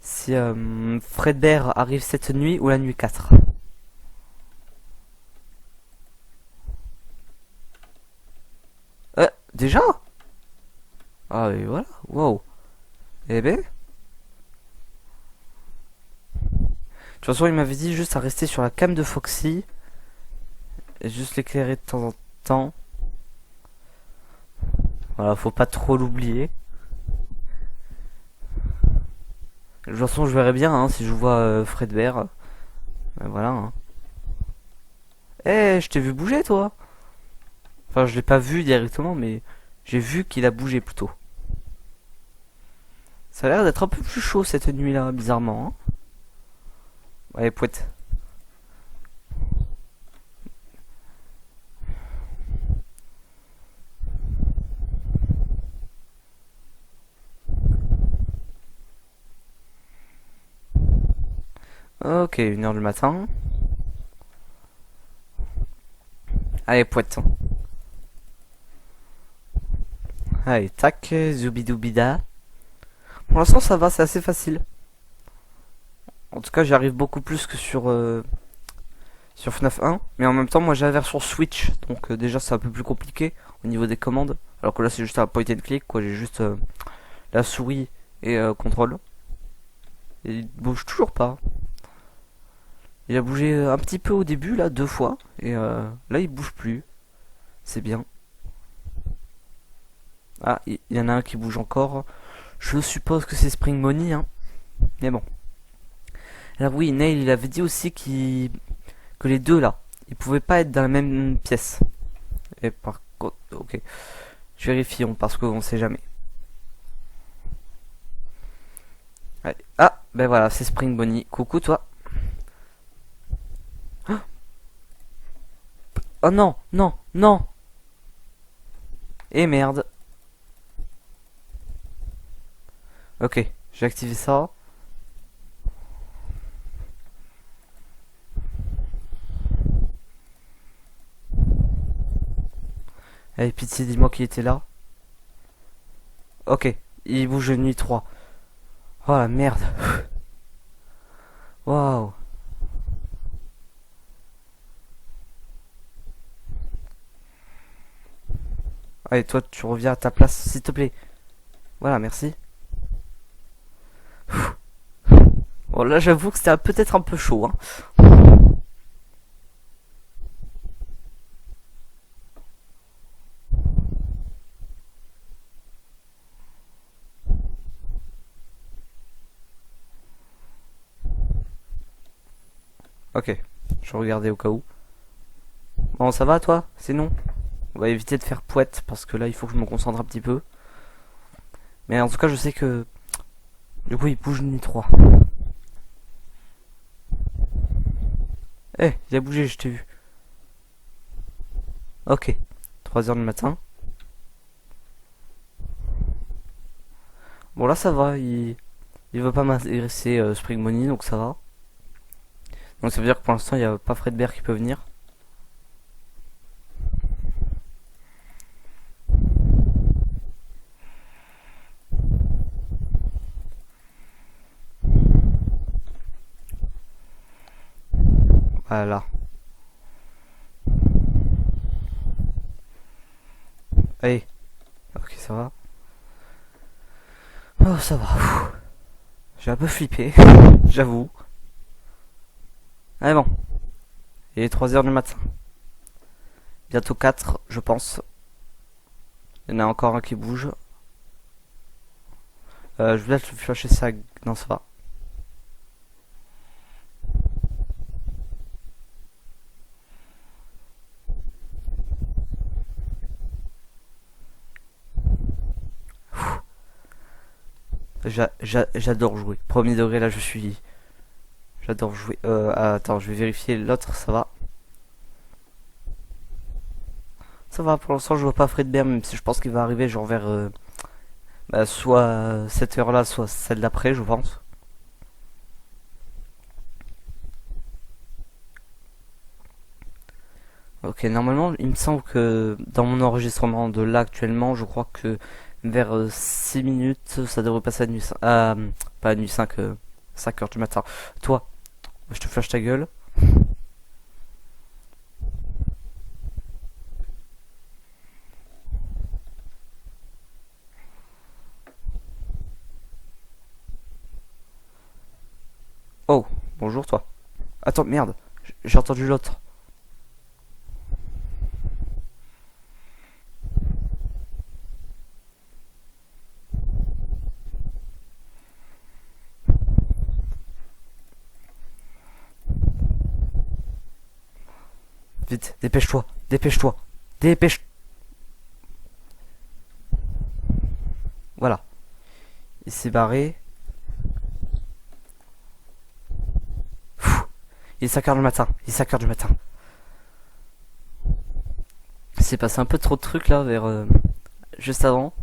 Fredbear arrive cette nuit ou la nuit 4. Déjà? Ah et voilà, wow. Eh ben. De toute façon, il m'avait dit juste à rester sur la cam de Foxy. Et juste l'éclairer de temps en temps. Voilà, faut pas trop l'oublier. De toute façon, je verrai bien hein, si je vois Fredbear. Ben voilà. Hein. Eh, je t'ai vu bouger toi. Enfin, je l'ai pas vu directement, mais j'ai vu qu'il a bougé plutôt. Ça a l'air d'être un peu plus chaud cette nuit-là, bizarrement. Hein. Ouais, pouette. Ok, 1 heure du matin. Allez, pouette. Allez, tac, zoubidoubida. Pour l'instant, ça va, c'est assez facile. En tout cas, j'y arrive beaucoup plus que sur FNAF 1. Mais en même temps, moi j'ai la version Switch. Donc déjà, c'est un peu plus compliqué au niveau des commandes. Alors que là, c'est juste un point and click, quoi. J'ai juste la souris et contrôle. Et il bouge toujours pas. Il a bougé un petit peu au début, là, 2 fois. Et là, il bouge plus. C'est bien. Ah, il y en a un qui bouge encore. Je suppose que c'est Spring Money, hein. Mais bon. Alors oui, Nail, il avait dit aussi que les deux, là, ils pouvaient pas être dans la même pièce. Et par contre, ok. Vérifions, parce qu'on sait jamais. Allez. Ah, ben voilà, c'est Spring Bonnie. Coucou, toi. Oh non, non, non. Et merde. Ok, j'ai activé ça. Allez, pitié, dis-moi qu'il était là. Ok, il bouge nuit 3. Oh la merde. Waouh. Allez, toi, tu reviens à ta place, s'il te plaît. Voilà, merci. Bon, là, j'avoue que c'était peut-être un peu chaud, hein. Ok, je regardais au cas où. Bon, ça va, toi? Sinon, on va éviter de faire pouette, parce que là, il faut que je me concentre un petit peu. Mais en tout cas, je sais que... Du coup, il bouge nuit 3. Eh, il a bougé, je t'ai vu. Ok, 3 heures du matin. Bon, là, ça va, il veut pas m'adresser Spring Money, donc ça va. Donc ça veut dire que pour l'instant, il n'y a pas Fredbear qui peut venir. Voilà. Allez. Ok, ça va. Oh, ça va. J'ai un peu flippé, j'avoue. Allez, bon. Il est 3 heures du matin. Bientôt 4, je pense. Il y en a encore un qui bouge. Je vais peut-être flasher ça. Non, ça va. J'adore jouer. Premier degré, là, je suis... J'adore jouer. Attends, je vais vérifier l'autre, ça va. Ça va, pour l'instant, je vois pas Fredbear, même si je pense qu'il va arriver genre vers... soit cette heure-là, soit celle d'après, je pense. Ok, normalement, il me semble que dans mon enregistrement de là actuellement, je crois que vers 6 minutes, ça devrait passer à nuit 5. Pas à nuit 5, 5 heures du matin. Toi, je te flash ta gueule. Oh, bonjour toi. Attends, merde, j'ai entendu l'autre. Vite, dépêche-toi, dépêche-toi, dépêche. Voilà, il s'est barré. Il est 5 heures du matin, il est 5 heures du matin. Il s'est passé un peu trop de trucs là vers... juste avant.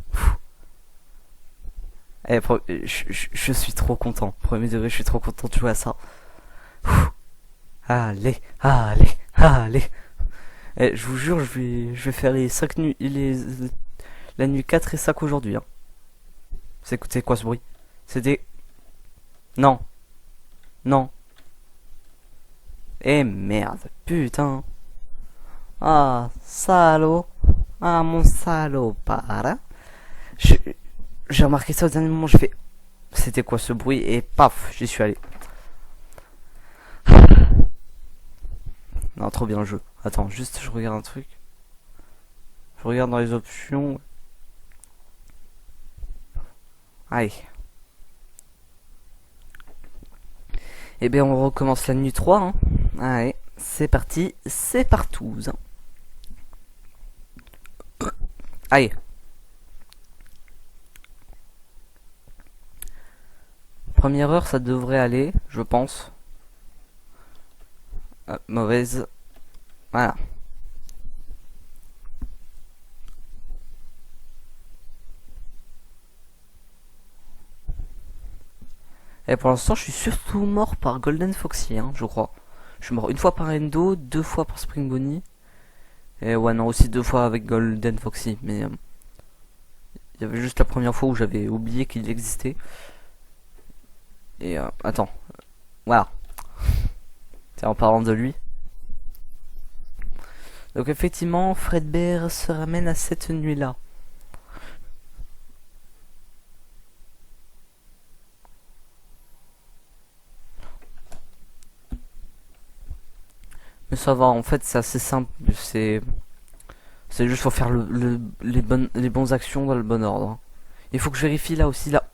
Eh, je suis trop content. Premier degré, je suis trop content de jouer à ça. Allez, allez, allez. Eh, je vous jure, je vais faire les 5 nuits, la nuit 4 et 5 aujourd'hui. Hein. C'est quoi ce bruit? C'est des... Non. Non. Eh merde, putain. Ah, salaud. Ah, mon salopard. J'ai remarqué ça au dernier moment, je fais... C'était quoi ce bruit? Et paf, j'y suis allé. Non, trop bien le jeu. Attends, juste je regarde un truc. Je regarde dans les options. Allez. Eh bien, on recommence la nuit 3. Hein. Allez, c'est parti. C'est partouze. Allez. Première heure, ça devrait aller, je pense. Mauvaise. Voilà. Et pour l'instant, je suis surtout mort par Golden Foxy, hein, je crois. Je suis mort une fois par Endo, 2 fois par Spring Bonnie. Et ouais, non, aussi 2 fois avec Golden Foxy. Mais il y avait juste la première fois où j'avais oublié qu'il existait. Et attends. Voilà. C'est en parlant de lui. Donc effectivement, Fredbear se ramène à cette nuit-là. Mais ça va, en fait, c'est assez simple. C'est juste faut faire les bonnes actions dans le bon ordre, hein. Il faut que je vérifie là aussi, là.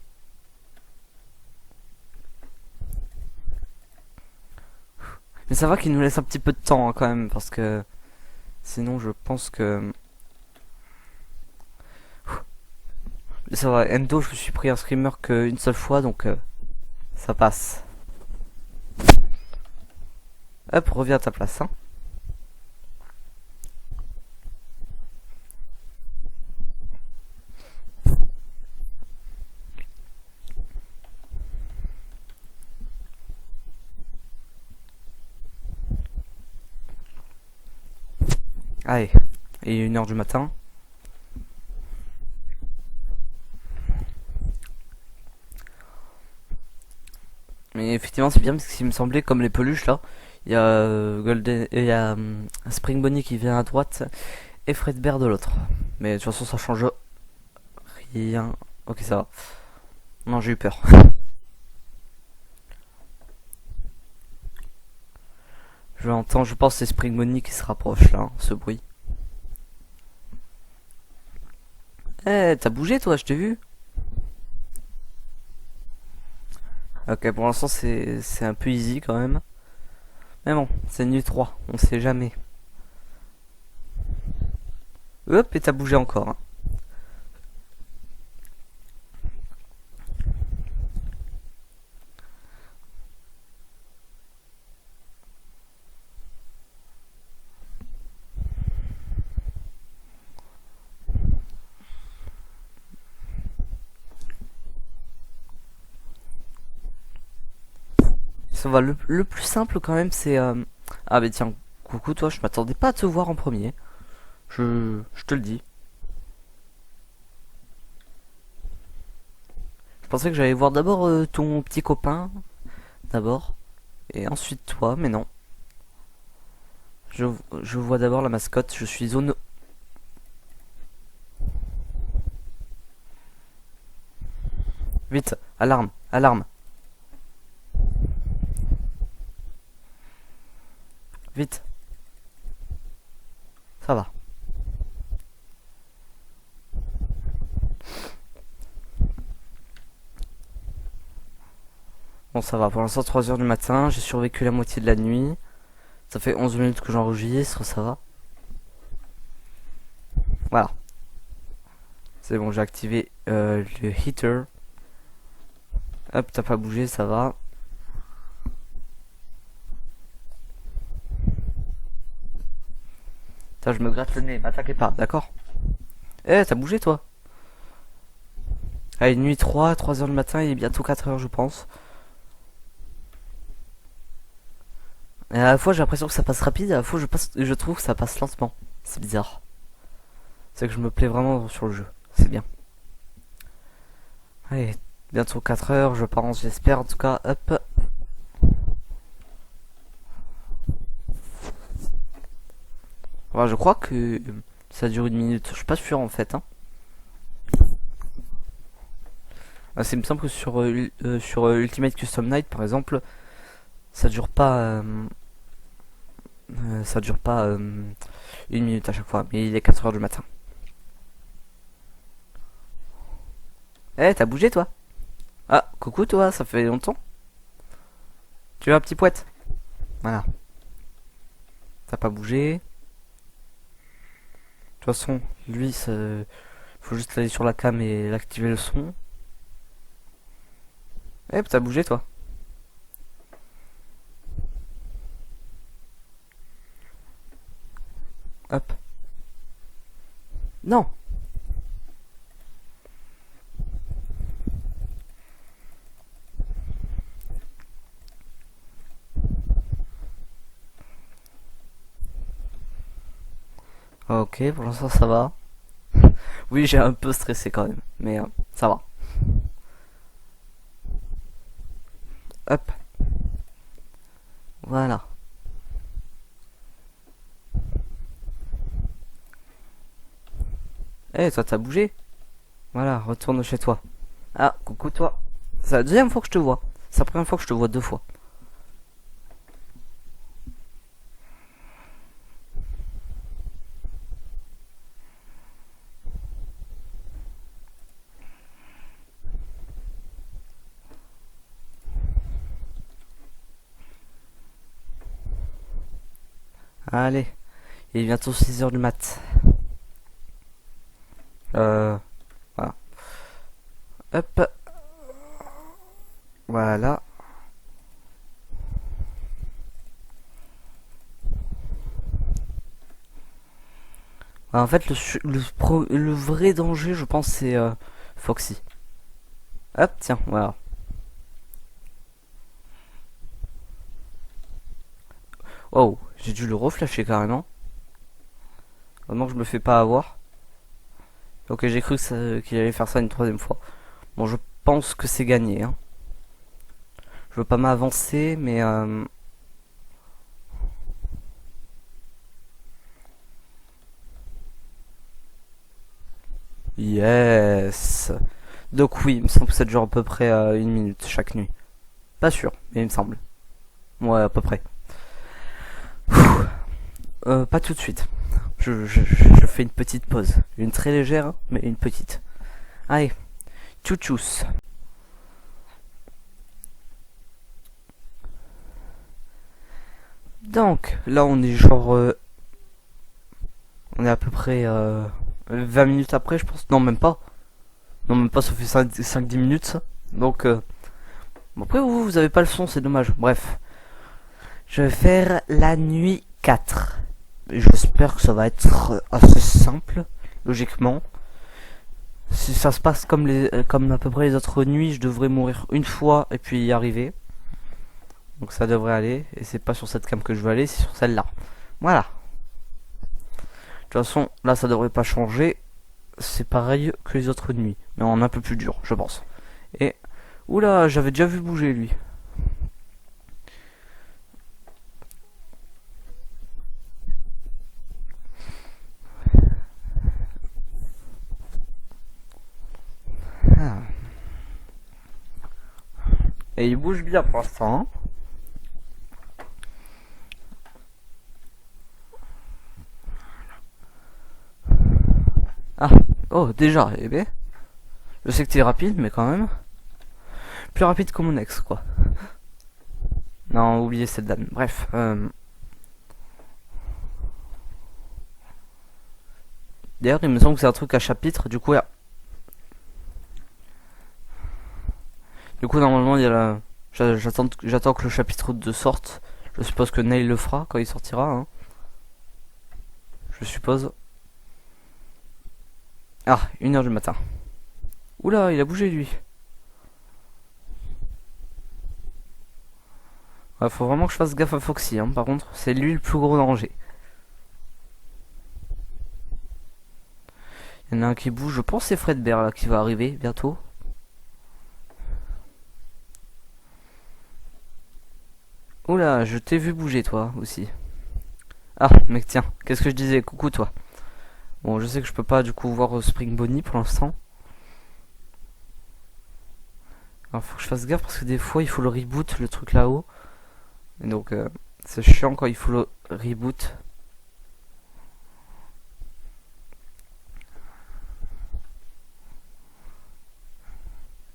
Mais ça va qu'il nous laisse un petit peu de temps, hein, quand même, parce que sinon je pense que... Mais ça va, Endo, je me suis pris un screamer qu'une seule fois, donc ça passe. Hop, reviens à ta place, hein. Allez, il est 1h du matin. Mais effectivement, c'est bien parce qu'il me semblait, comme les peluches là, il y a Golden, il y a Spring Bonnie qui vient à droite et Fredbear de l'autre. Mais de toute façon, ça change rien. Ok, ça va. Non, j'ai eu peur. Je l'entends, je pense que c'est Spring Bonnie qui se rapproche là, hein, ce bruit. Eh, t'as bougé toi, je t'ai vu. Ok, pour l'instant c'est un peu easy quand même. Mais bon, c'est nuit 3, on sait jamais. Hop, et t'as bougé encore, hein. Ça va, le plus simple quand même c'est... Ah bah tiens, coucou toi, je m'attendais pas à te voir en premier. Je te le dis. Je pensais que j'allais voir d'abord ton petit copain, d'abord, et ensuite toi, mais non. Je, je vois d'abord la mascotte, je suis zone... Vite, alarme, alarme. Vite. Ça va. Bon, ça va. Pour l'instant, 3h du matin. J'ai survécu la moitié de la nuit. Ça fait 11 minutes que j'enregistre. Ça va. Voilà. C'est bon, j'ai activé le heater. Hop, t'as pas bougé, ça va. Putain, je me gratte le nez. M'attaquez pas, d'accord? Eh, t'as bougé, toi? Allez, nuit 3h du matin. Il est bientôt 4h, je pense. Et à la fois j'ai l'impression que ça passe rapide, à la fois je trouve que ça passe lentement. C'est bizarre. C'est que je me plais vraiment sur le jeu. C'est bien. Allez, bientôt 4 heures, je pense, j'espère. En tout cas, hop. Voilà, je crois que ça dure 1 minute. Je suis pas sûr en fait, hein. Ah, il me semble que sur Ultimate Custom Night par exemple, ça dure pas. Ça dure pas 1 minute à chaque fois, mais il est 4 heures du matin. Eh, t'as bougé toi? Ah, coucou toi, ça fait longtemps. Tu veux un petit poète? Voilà. T'as pas bougé. De toute façon, lui, faut juste aller sur la cam et activer le son. Eh, t'as bougé toi. Hop. Non. Ok, pour l'instant ça va. Oui, j'ai un peu stressé quand même, mais ça va. Hop. Voilà. Eh, toi t'as bougé. Voilà, retourne chez toi. Ah, coucou toi. C'est la deuxième fois que je te vois. C'est la première fois que je te vois 2 fois. Allez, il est bientôt 6 h du mat. Voilà. Hop. Voilà. En fait, le vrai danger, je pense, c'est Foxy. Hop, tiens, voilà. Oh, j'ai dû le reflasher carrément. Vraiment que je me fais pas avoir. Ok, j'ai cru qu'il allait faire ça une troisième fois. Bon, je pense que c'est gagné. Hein. Je veux pas m'avancer, mais... Yes. Donc oui, il me semble que ça dure à peu près 1 minute chaque nuit. Pas sûr, mais il me semble. Ouais, à peu près. Pas tout de suite. Je fais une petite pause. Une très légère, mais une petite. Allez, tchou-tchous. Donc, là on est genre... on est à peu près 20 minutes après, je pense. Non, même pas. Non, même pas, ça fait 5-10 minutes, ça. Donc, bon, après, vous avez pas le son, c'est dommage. Bref. Je vais faire la nuit 4. J'espère que ça va être assez simple, logiquement. Si ça se passe comme à peu près les autres nuits, je devrais mourir une fois et puis y arriver. Donc ça devrait aller. Et c'est pas sur cette cam que je veux aller, c'est sur celle-là. Voilà. De toute façon, là ça devrait pas changer. C'est pareil que les autres nuits. Mais en un peu plus dur, je pense. Et... Oula, j'avais déjà vu bouger lui. Ah. Et il bouge bien pour l'instant. Hein. Ah, oh, déjà, eh ben. Je sais que t'es rapide, mais quand même. Plus rapide que mon ex, quoi. Non, oubliez cette dame. Bref. D'ailleurs, il me semble que c'est un truc à chapitre, du coup, normalement, il y a la... J'attends que le chapitre 2 sorte. Je suppose que Neil le fera quand il sortira. Hein. Je suppose. Ah, 1 h du matin. Oula, il a bougé lui. Ouais, faut vraiment que je fasse gaffe à Foxy, hein, par contre. C'est lui le plus gros danger. Il y en a un qui bouge. Je pense que c'est Fredbear là qui va arriver bientôt. Oula, je t'ai vu bouger toi aussi. Ah, mec, tiens, qu'est-ce que je disais? Coucou toi. Bon, je sais que je peux pas du coup voir Spring Bonnie pour l'instant. Alors, faut que je fasse gaffe parce que des fois il faut le reboot, le truc là-haut. Et donc, c'est chiant quand il faut le reboot.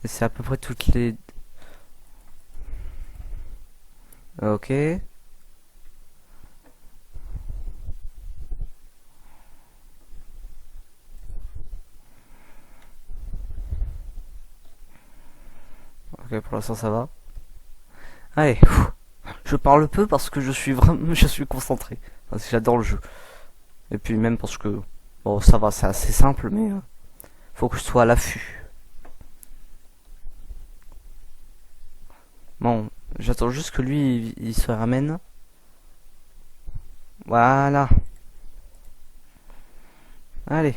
Et c'est à peu près toutes les... Ok. Ok, pour l'instant ça va. Allez, je parle peu parce que je suis vraiment, je suis concentré. Parce que j'adore le jeu. Et puis même parce que, bon, ça va, c'est assez simple, mais faut que je sois à l'affût. Bon, j'attends juste que lui, il se ramène. Voilà. Allez.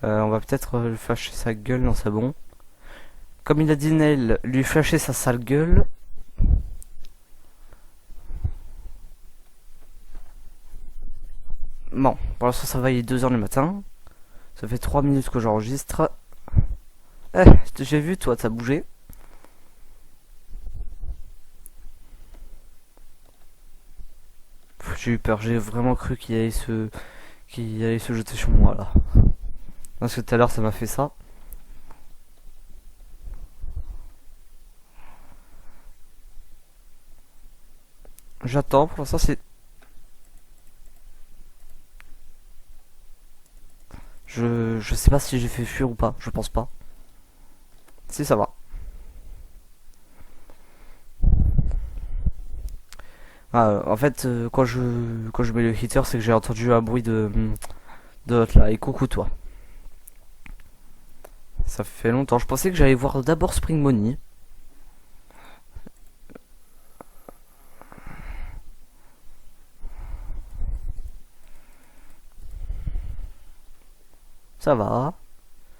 On va peut-être lui flasher sa gueule, non c'est bon. Comme il a dit Nel, lui flasher sa sale gueule. Bon, pour l'instant ça va, il est 2 h du matin. Ça fait 3 minutes que j'enregistre. Eh, j'ai vu toi, t'as bougé. J'ai eu peur, j'ai vraiment cru qu'il allait se jeter sur moi là. Parce que tout à l'heure ça m'a fait ça. J'attends, pour l'instant c'est... Je sais pas si j'ai fait fuir ou pas, je pense pas. Si ça va. En fait, quand je mets le heater, c'est que j'ai entendu un bruit de là. Et coucou toi. Ça fait longtemps. Je pensais que j'allais voir d'abord Spring Money. Ça va.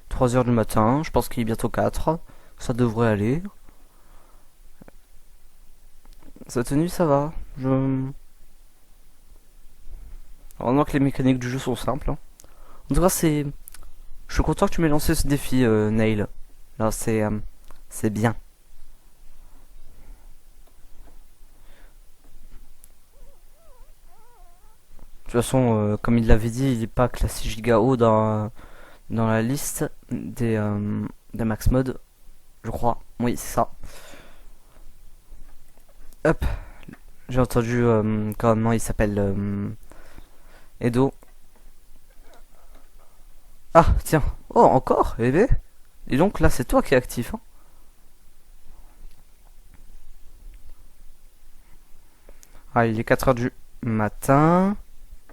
3 heures du matin. Je pense qu'il est bientôt 4. Ça devrait aller. Sa tenue, ça va. Heureusement que les mécaniques du jeu sont simples. Hein. En tout cas, c'est... Je suis content que tu m'aies lancé ce défi, Nail. Là, c'est bien. De toute façon, comme il l'avait dit, il n'est pas classé Giga haut dans la liste des max mod, je crois. Oui, c'est ça. Hop. J'ai entendu comment il s'appelle Edo. Ah, tiens. Oh, encore, bébé. Et donc là, c'est toi qui es actif. Hein. Ah, il est 4 heures du matin.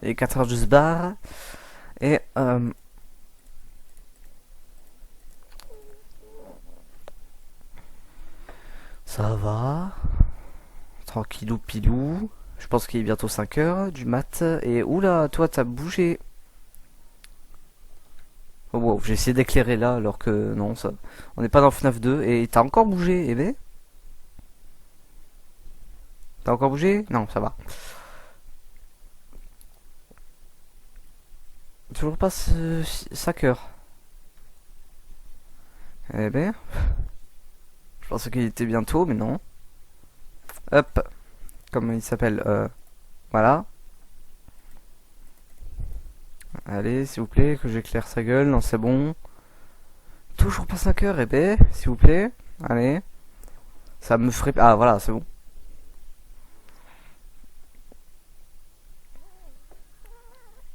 Il est 4 heures du sbar. Et ça va. Tranquillou pilou. Je pense qu'il est bientôt 5 heures du mat. Et oula, toi t'as bougé. Oh wow, j'ai essayé d'éclairer là alors que non, ça. On n'est pas dans FNAF 2. Et t'as encore bougé, eh ben. T'as encore bougé? Non, ça va. Toujours pas 5 heures. Eh ben. Je pensais qu'il était bientôt, mais non. Hop. Comment il s'appelle voilà. Allez, s'il vous plaît, que j'éclaire sa gueule. Non, c'est bon. Toujours pas 5 heures, eh ben, s'il vous plaît. Allez. Ça me ferait... Ah, voilà, c'est bon.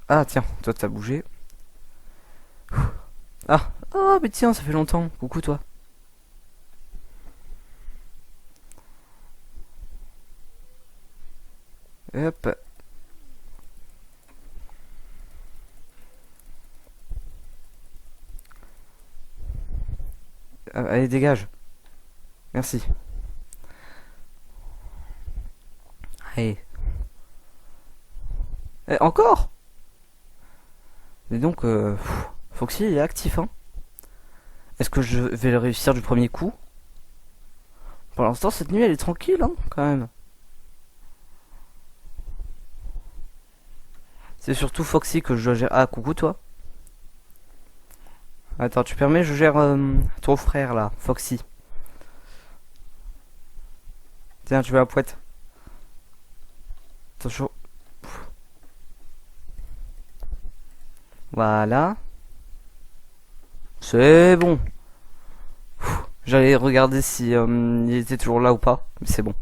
Ah, tiens, toi, t'as bougé. Ah, oh, mais tiens, ça fait longtemps. Coucou, toi. Hop. Allez, dégage. Merci. Allez. Encore. Et donc, Foxy il est actif, hein. Est-ce que je vais le réussir du premier coup? Pour l'instant, cette nuit, elle est tranquille, hein, quand même. C'est surtout Foxy que je gère. Ah, coucou, toi. Attends, tu permets, je gère ton frère, là, Foxy. Tiens, tu veux la pouette. Attention. Voilà. C'est bon. J'allais regarder si il était toujours là ou pas. Mais c'est bon.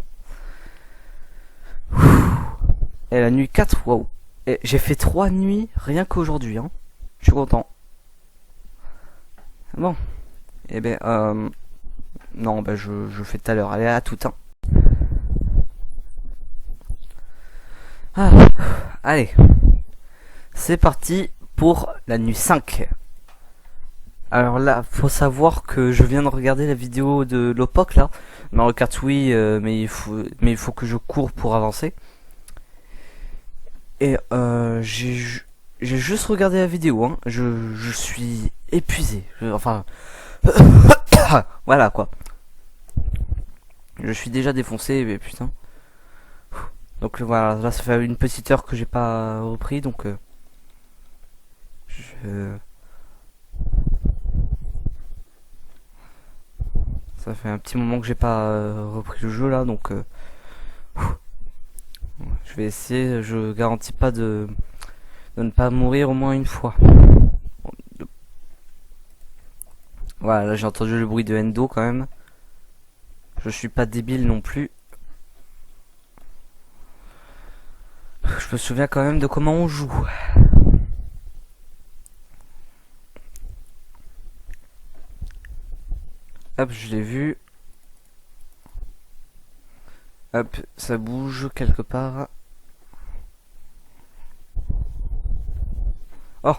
Et la nuit 4, waouh. Et j'ai fait 3 nuits rien qu'aujourd'hui. Hein. Je suis content. Bon. Et ben, non, ben je fais tout à l'heure. Allez, à tout. Hein. Ah, allez. C'est parti pour la nuit 5. Alors là, faut savoir que je viens de regarder la vidéo de Lopoc là. Mario Kart oui, mais il faut que je cours pour avancer. Et j'ai juste regardé la vidéo. Hein. Je suis épuisé. Enfin, voilà quoi. Je suis déjà défoncé, mais putain. Donc voilà, là ça fait une petite heure que j'ai pas repris, donc ça fait un petit moment que j'ai pas repris le jeu là, donc je vais essayer. Je garantis pas de ne pas mourir au moins une fois. Voilà, là j'ai entendu le bruit de Endo quand même. Je suis pas débile non plus. je me souviens quand même de comment on joue. Hop, je l'ai vu. Hop, ça bouge quelque part. Oh!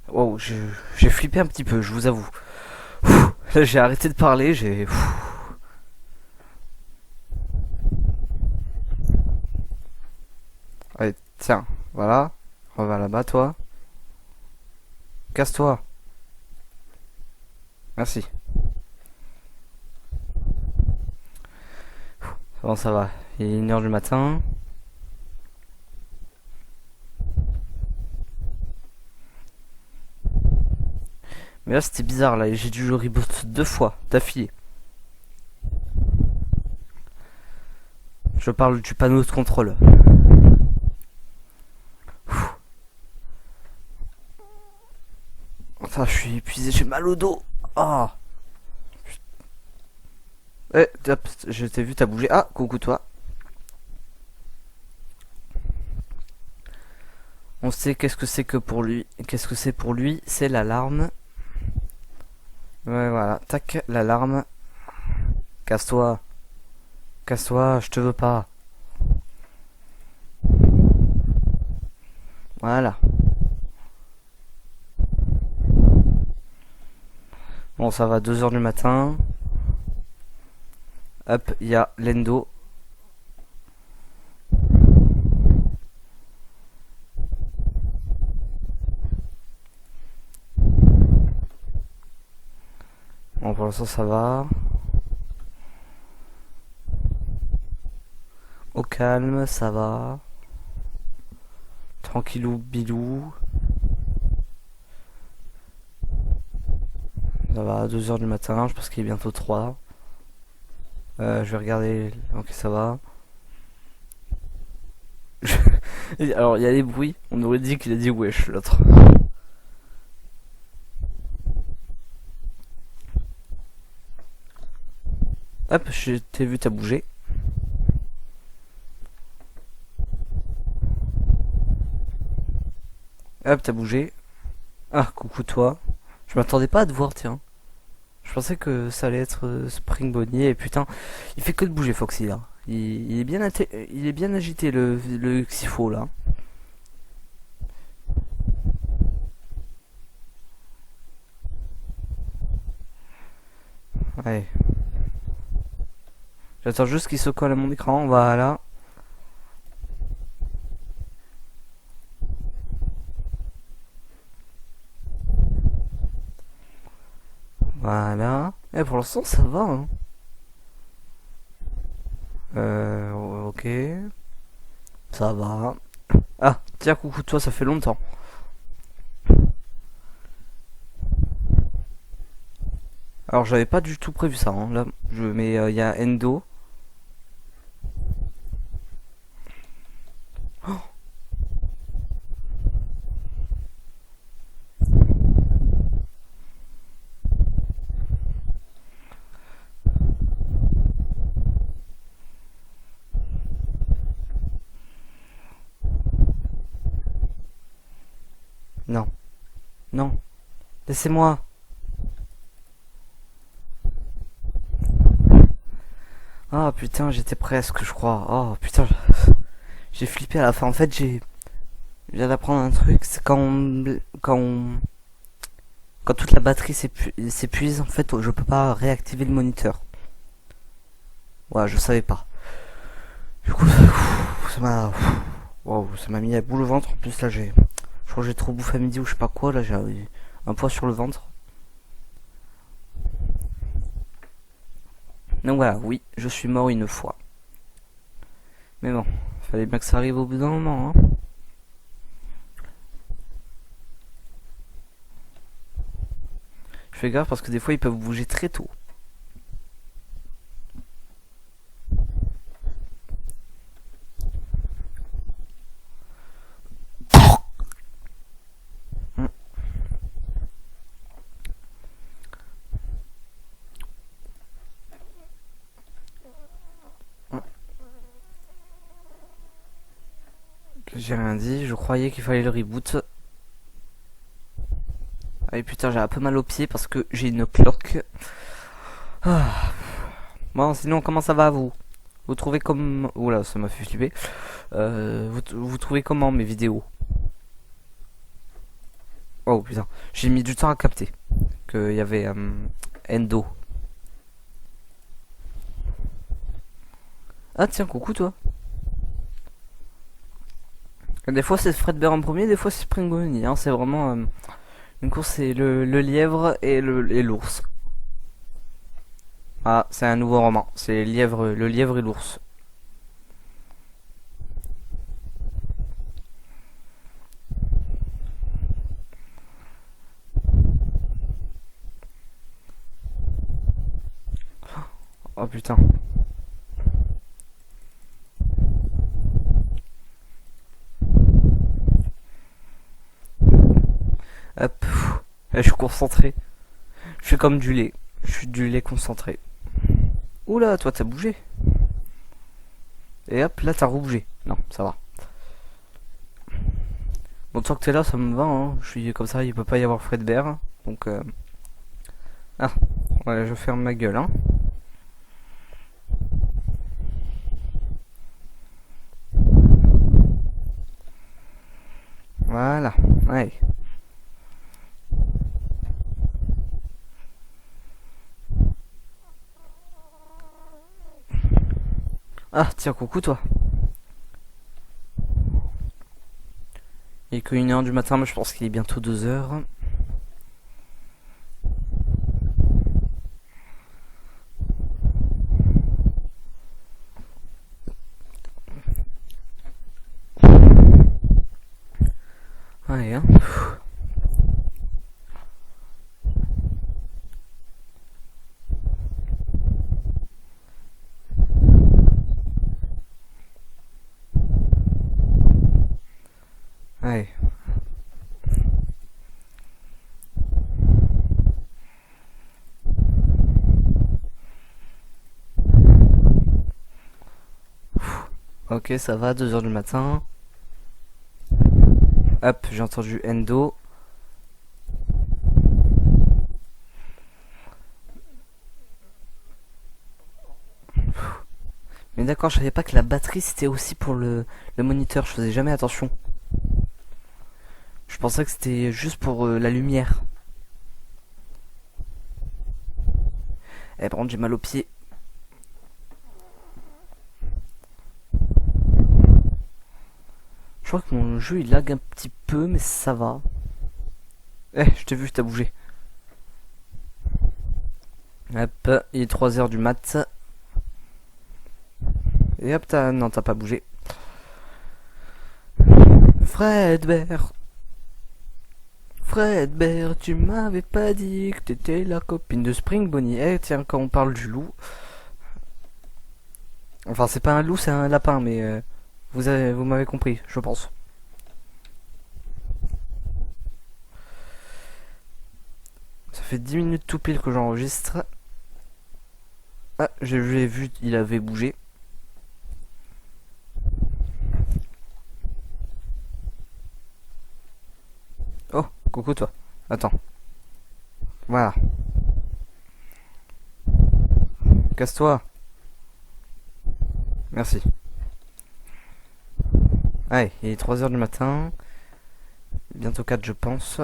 Wow, j'ai flippé un petit peu, je vous avoue. Là, j'ai arrêté de parler, j'ai... Allez, tiens, voilà. On va là-bas, toi. Casse-toi. Merci. Bon, ça va. Il est 1h du matin. Mais là, c'était bizarre, là. J'ai dû le reboot 2 fois, d'affilée. Je parle du panneau de contrôle. Enfin, je suis épuisé, j'ai mal au dos. Ah. Eh, je t'ai vu, t'as bougé. Ah, coucou toi. On sait qu'est-ce que c'est que pour lui. Qu'est-ce que c'est pour lui? C'est l'alarme. Ouais, voilà. Tac, l'alarme. Casse-toi. Casse-toi, je te veux pas. Voilà. Bon, ça va, 2h du matin. Hop, il y a l'endo. Bon, pour l'instant, ça va. Au calme, ça va. Tranquillou, bilou. Ça va, 2h du matin, je pense qu'il est bientôt 3. Je vais regarder. Ok, ça va. Alors, il y a des bruits. On aurait dit qu'il a dit wesh, l'autre. Hop, je t'ai vu, t'as bougé. Hop, t'as bougé. Ah, coucou toi. Je m'attendais pas à te voir, tiens. Je pensais que ça allait être Spring Bonnier et putain, il fait que de bouger Foxy là. Il est bien il est bien agité le Xifo là. Ouais. J'attends juste qu'il se colle à mon écran, voilà. Voilà. Et pour l'instant ça va hein. Ok. Ça va. Ah, tiens coucou toi, ça fait longtemps. Alors j'avais pas du tout prévu ça hein. Là, mais il y a Endo. Oh. Non. Non. Laissez-moi. Ah putain, j'étais presque, je crois. Oh putain, j'ai flippé à la fin. En fait, je viens d'apprendre un truc. C'est quand toute la batterie s'épuise, en fait, je peux pas réactiver le moniteur. Ouais, je savais pas. Du coup, ça m'a, wow, ça m'a mis la boule au ventre. En plus, là, je crois que j'ai trop bouffé à midi ou je sais pas quoi. Là, j'ai un poids sur le ventre. Donc voilà, oui, je suis mort une fois. Mais bon, fallait bien que ça arrive au bout d'un moment, hein. fais gaffe parce que des fois ils peuvent bouger très tôt. J'ai rien dit, je croyais qu'il fallait le reboot. Ah et putain, j'ai un peu mal aux pieds parce que j'ai une cloque. Ah. Bon, sinon, comment ça va vous? Vous trouvez comme... Oula, ça m'a fait flipper. Vous trouvez comment mes vidéos? Oh putain, j'ai mis du temps à capter qu'il y avait Endo. Ah tiens, coucou toi. Des fois c'est Fredbear en premier, des fois c'est Spring Bonnie, hein. C'est vraiment une course, c'est le lièvre et l'ours. Ah, c'est un nouveau roman, c'est le lièvre et l'ours. Oh putain. Hop, je suis concentré. Je suis comme du lait. Je suis du lait concentré. Oula, toi t'as bougé. Et hop, là t'as rebougé. Non, ça va. Bon, tant que t'es là, ça me va. Hein. Je suis comme ça, il peut pas y avoir Fredbear. Donc, ah, ouais, je ferme ma gueule. Hein. Voilà, ouais. Ah, tiens, coucou toi. Il est que 1h du matin, mais je pense qu'il est bientôt 2h. Ouais, hein. Ouais. Ok, ça va, 2h du matin. Hop, j'ai entendu Endo. Mais d'accord, je savais pas que la batterie c'était aussi pour le moniteur, je faisais jamais attention. Je pensais que c'était juste pour la lumière. Eh, par contre, j'ai mal aux pieds. Je crois que mon jeu il lag un petit peu, mais ça va. Eh, je t'ai vu, t'as bougé. Hop, il est 3h du mat. Et hop, non, t'as pas bougé. Fredbear, tu m'avais pas dit que t'étais la copine de Spring Bonnie. Eh, tiens, quand on parle du loup. Enfin, c'est pas un loup, c'est un lapin, mais vous m'avez compris, je pense. Ça fait 10 minutes tout pile que j'enregistre. Ah, j'ai vu, il avait bougé. Oh, coucou toi. Attends. Voilà. Casse-toi. Merci. Allez, il est 3h du matin. Bientôt 4 je pense.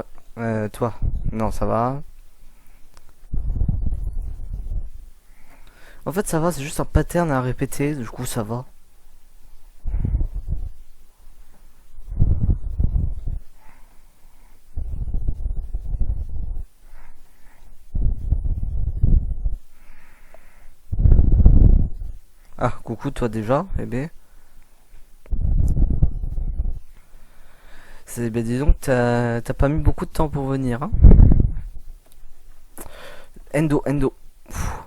Toi. Non, ça va. En fait ça va, c'est juste un pattern à répéter, du coup ça va. Ah, coucou toi déjà, eh ben. C'est, ben dis donc, t'as pas mis beaucoup de temps pour venir, hein. Endo, Endo. Pfff.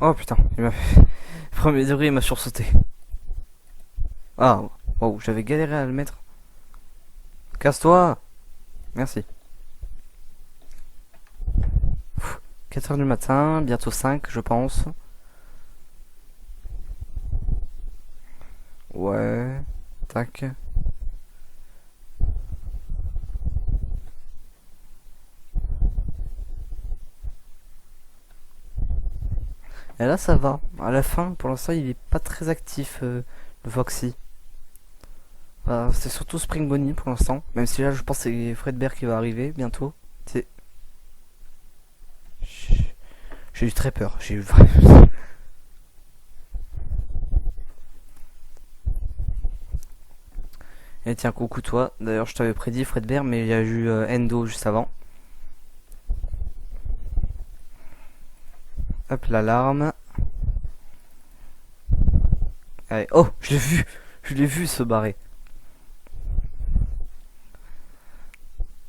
Oh putain, il m'a fait... Premier degré, il m'a sursauté. Ah, wow, j'avais galéré à le mettre. Casse-toi. Merci. 4 h du matin, bientôt 5 je pense. Ouais, tac. Et là ça va. À la fin, pour l'instant, il est pas très actif, le Foxy. C'est surtout Spring Bonnie pour l'instant. Même si là, je pense que c'est Fredbear qui va arriver bientôt. C'est... J'ai eu très peur. J'ai eu vraiment... Et tiens, coucou toi. D'ailleurs, je t'avais prédit Fredbear, mais il y a eu Endo juste avant. Hop, l'alarme. Allez. Oh, je l'ai vu. Je l'ai vu se barrer.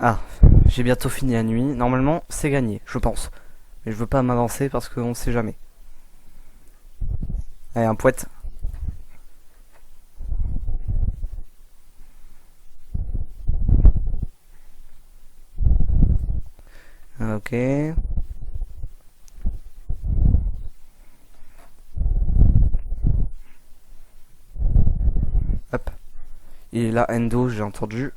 Ah, j'ai bientôt fini la nuit. Normalement, c'est gagné, je pense. Mais je veux pas m'avancer parce qu'on sait jamais. Allez, un poète. Ok. Hop. Il est là, Endo, j'ai entendu.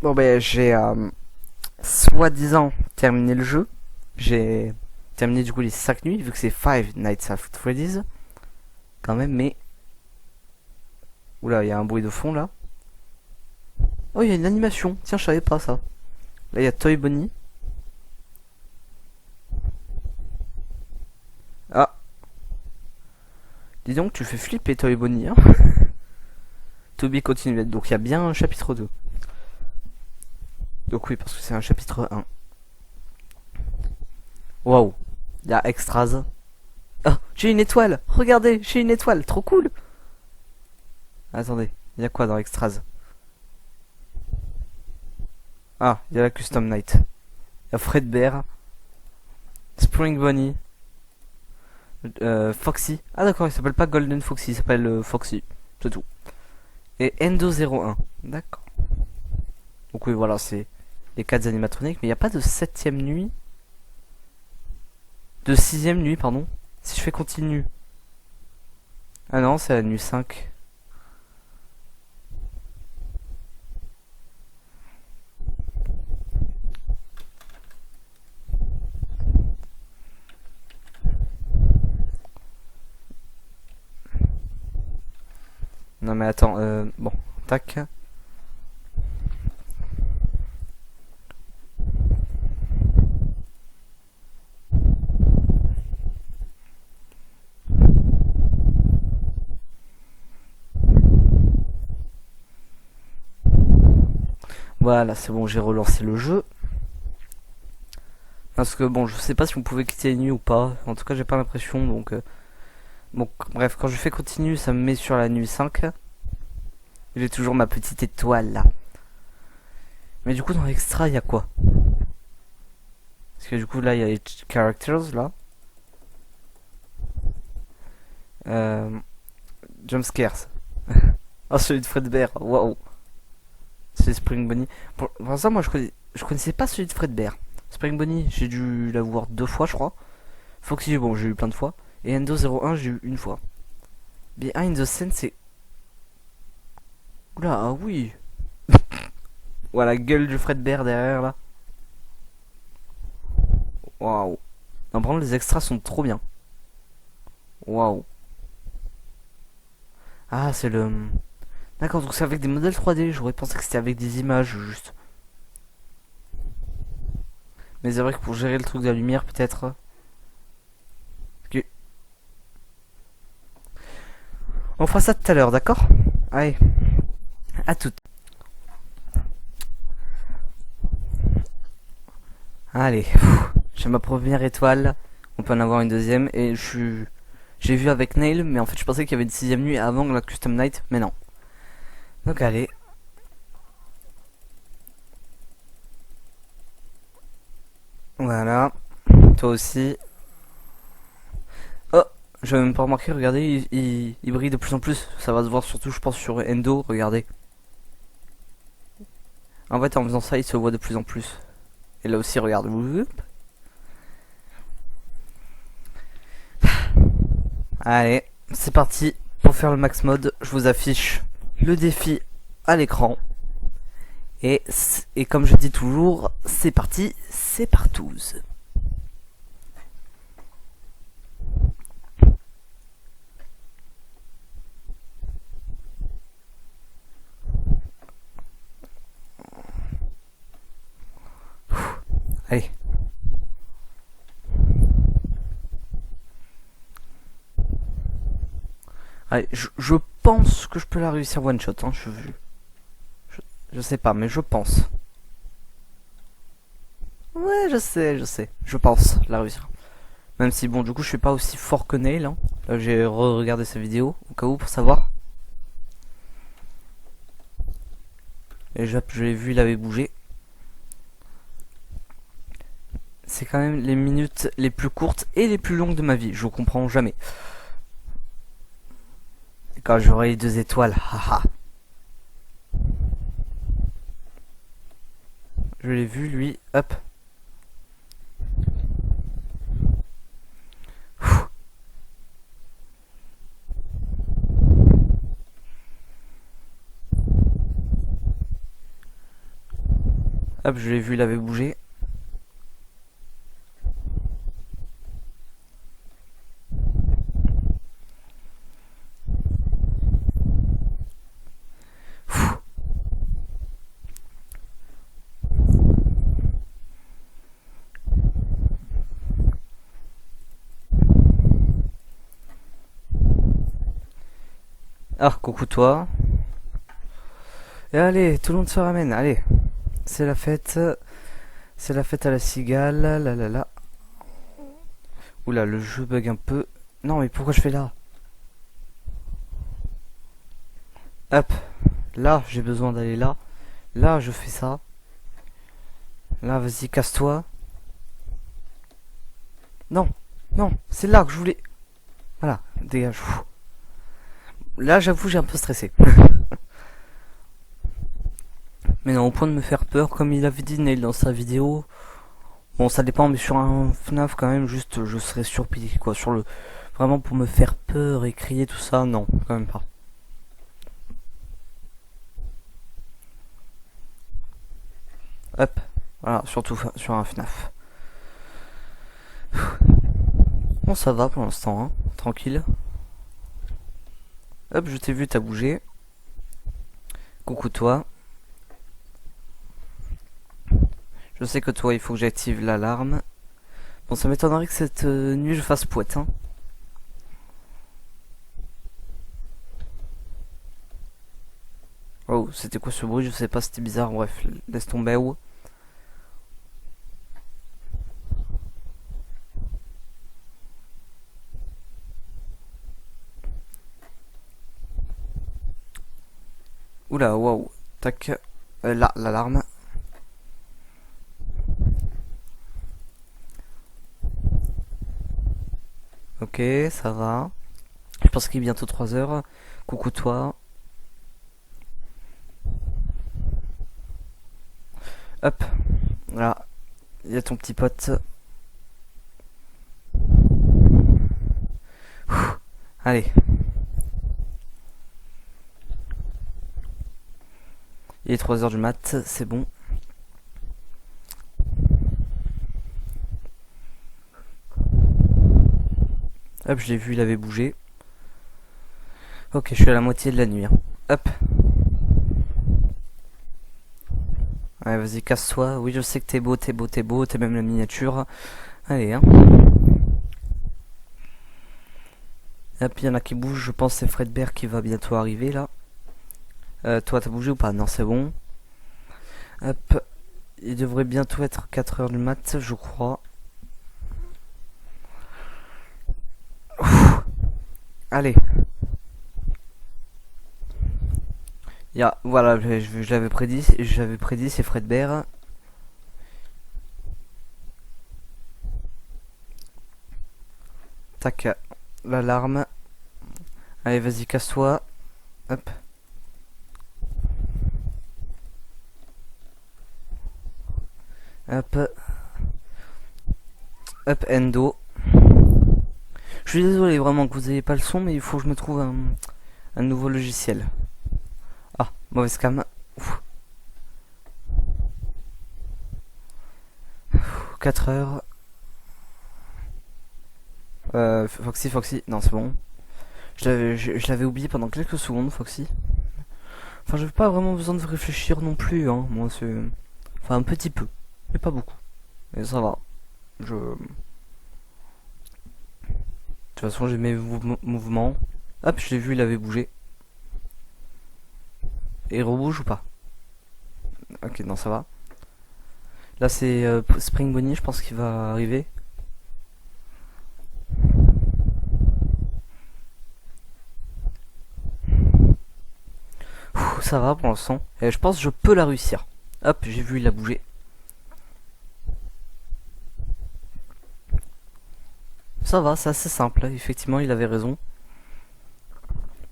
Bon ben j'ai soi-disant terminé le jeu. J'ai terminé du coup les 5 nuits vu que c'est Five Nights at Freddy's. Quand même mais... Oula, il y a un bruit de fond là. Oh, il y a une animation. Tiens, je savais pas ça. Là, il y a Toy Bonnie. Ah. Dis donc, tu fais flipper Toy Bonnie. Hein. To be continued. Donc, il y a bien un chapitre 2. Donc oui, parce que c'est un chapitre 1. Waouh. Il y a extras. Oh, j'ai une étoile. Regardez, j'ai une étoile. Trop cool. Attendez, il y a quoi dans extras? Ah, il y a la Custom Night. Il y a Fredbear. Spring Bonnie. Foxy. Ah d'accord, il s'appelle pas Golden Foxy, il s'appelle Foxy. C'est tout. Et Endo 01. D'accord. Donc oui, voilà, c'est les 4 animatroniques. Mais il n'y a pas de 7ème nuit. De 6ème nuit, pardon. Si je fais continue. Ah non, c'est la nuit 5. Non mais attends, bon, tac. Voilà, c'est bon, j'ai relancé le jeu. Parce que bon, je sais pas si on pouvait quitter les nuits ou pas. En tout cas, j'ai pas l'impression, donc... Bon, bref, quand je fais continue, ça me met sur la nuit 5. J'ai toujours ma petite étoile, là. Mais du coup, dans l'extra, il y a quoi? Parce que du coup, là, il y a les characters, là. Jumpscares. Oh, celui de Fredbear, waouh. C'est Spring Bonnie. Pour ça, moi, je connaissais pas celui de Fredbear. Spring Bonnie, j'ai dû l'avoir 2 fois, je crois. Foxy, bon, j'ai eu plein de fois. Et Endo 01, j'ai eu une fois. Behind the Scene, c'est... Oula, ah oui. Voilà, la gueule du Fredbear derrière, là. Waouh. Non, par contre, les extras sont trop bien. Waouh. Ah, c'est le... D'accord, donc c'est avec des modèles 3D. J'aurais pensé que c'était avec des images, juste. Mais c'est vrai que pour gérer le truc de la lumière, peut-être... Okay. On fera ça tout à l'heure, d'accord? Allez. À toutes. Allez, j'ai ma première étoile. On peut en avoir une deuxième. Et j'ai vu avec Nail, mais en fait je pensais qu'il y avait une 6ème nuit avant la Custom Night, mais non. Donc allez. Voilà. Toi aussi. Oh, j'avais même pas remarqué, regardez, il brille de plus en plus. Ça va se voir surtout, je pense, sur Endo, regardez. En fait, en faisant ça, il se voit de plus en plus. Et là aussi, regarde. Allez, c'est parti. Pour faire le max mode, je vous affiche le défi à l'écran. Et comme je dis toujours, c'est parti, c'est partouze. Allez. Allez, je pense que je peux la réussir one shot. Hein, je sais pas, mais je pense. Ouais, je sais. Je pense la réussir. Même si, bon, du coup, je suis pas aussi fort que Nail. Hein. Là, j'ai re-regardé sa vidéo, au cas où, pour savoir. Et je l'ai vu, il avait bougé. C'est quand même les minutes les plus courtes et les plus longues de ma vie. Je comprends jamais. Quand j'aurai les 2 étoiles, haha. Je l'ai vu, lui, hop. Hop, je l'ai vu, il avait bougé. Ah, coucou toi. Et allez, tout le monde se ramène, allez. C'est la fête. C'est la fête à la cigale, là. Oula, le jeu bug un peu. Non, mais pourquoi je fais là? Hop. Là, j'ai besoin d'aller là. Là, je fais ça. Là, vas-y, casse-toi. Non, c'est là que je voulais. Voilà, dégage. Là, j'avoue, j'ai un peu stressé. Mais non, au point de me faire peur, comme il avait dit Nail dans sa vidéo. Bon, ça dépend, mais sur un FNAF, quand même, juste, je serais surpris, quoi. Sur le. Vraiment pour me faire peur et crier tout ça, non, quand même pas. Hop, voilà, surtout sur un FNAF. Bon, ça va pour l'instant, hein. Tranquille. Hop, je t'ai vu, t'as bougé. Coucou toi. Je sais que toi, il faut que j'active l'alarme. Bon, ça m'étonnerait que cette nuit je fasse poète, hein. Oh, c'était quoi ce bruit? Je sais pas, c'était bizarre. Bref, laisse tomber. Où oula, waouh. Tac. Là, l'alarme. Ok, ça va. Je pense qu'il est bientôt 3 heures. Coucou toi. Hop. Là. Il y a ton petit pote. Allez. Il est 3 heures du mat, c'est bon. Hop, je l'ai vu, il avait bougé. Ok, je suis à la moitié de la nuit. Hein. Hop. Ouais, vas-y, casse-toi. Oui, je sais que t'es beau, t'es même la miniature. Allez, hein. Hop, il y en a qui bougent, je pense que c'est Fredbear qui va bientôt arriver, là. Toi, t'as bougé ou pas? Non, c'est bon. Hop. il devrait bientôt être 4 heures du mat, je crois. Ouh. Allez. Voilà, je l'avais prédit, c'est Fredbear. Tac, l'alarme. Allez, vas-y, casse-toi. Hop. Hop. Hop, endo. Je suis désolé vraiment que vous n'ayez pas le son, mais il faut que je me trouve un nouveau logiciel. Ah, mauvaise cam. Ouf. 4 heures. Foxy, non c'est bon. Je l'avais oublié pendant quelques secondes, Foxy. Enfin, j'avais pas vraiment besoin de réfléchir non plus, hein. Moi, c'est... Enfin, un petit peu, mais pas beaucoup. Mais ça va. De toute façon, j'ai mes mouvements. Hop, je l'ai vu, il avait bougé. Et il rebouge ou pas? Ok, non, ça va. Là, c'est Spring Bonnie, je pense qu'il va arriver. Ouh, ça va pour l'instant. Et je pense que je peux la réussir. Hop, j'ai vu, il a bougé. Ça va, c'est assez simple. Effectivement, il avait raison.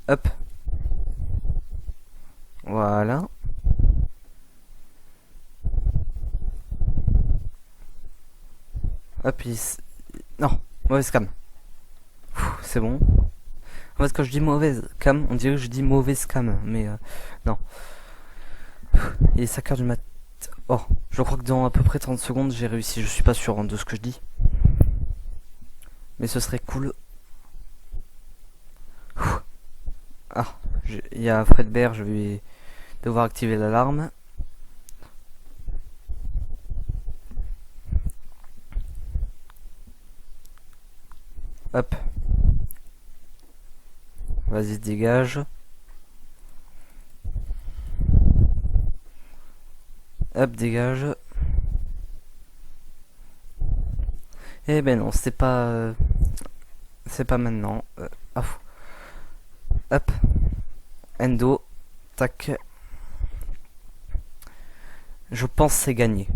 Hop. Voilà. Hop, non, mauvaise cam. C'est bon. En fait, quand je dis mauvaise cam, on dirait que je dis mauvaise cam, mais non. Il est 5 heures du mat. Oh, je crois que dans à peu près 30 secondes, j'ai réussi. Je suis pas sûr, hein, de ce que je dis. Mais ce serait cool. Ah, il y a Fredbear, je vais devoir activer l'alarme. Hop. Vas-y, dégage. Hop, dégage. Eh ben non, c'est pas maintenant. Ah, hop. Endo. Tac. Je pense c'est gagné.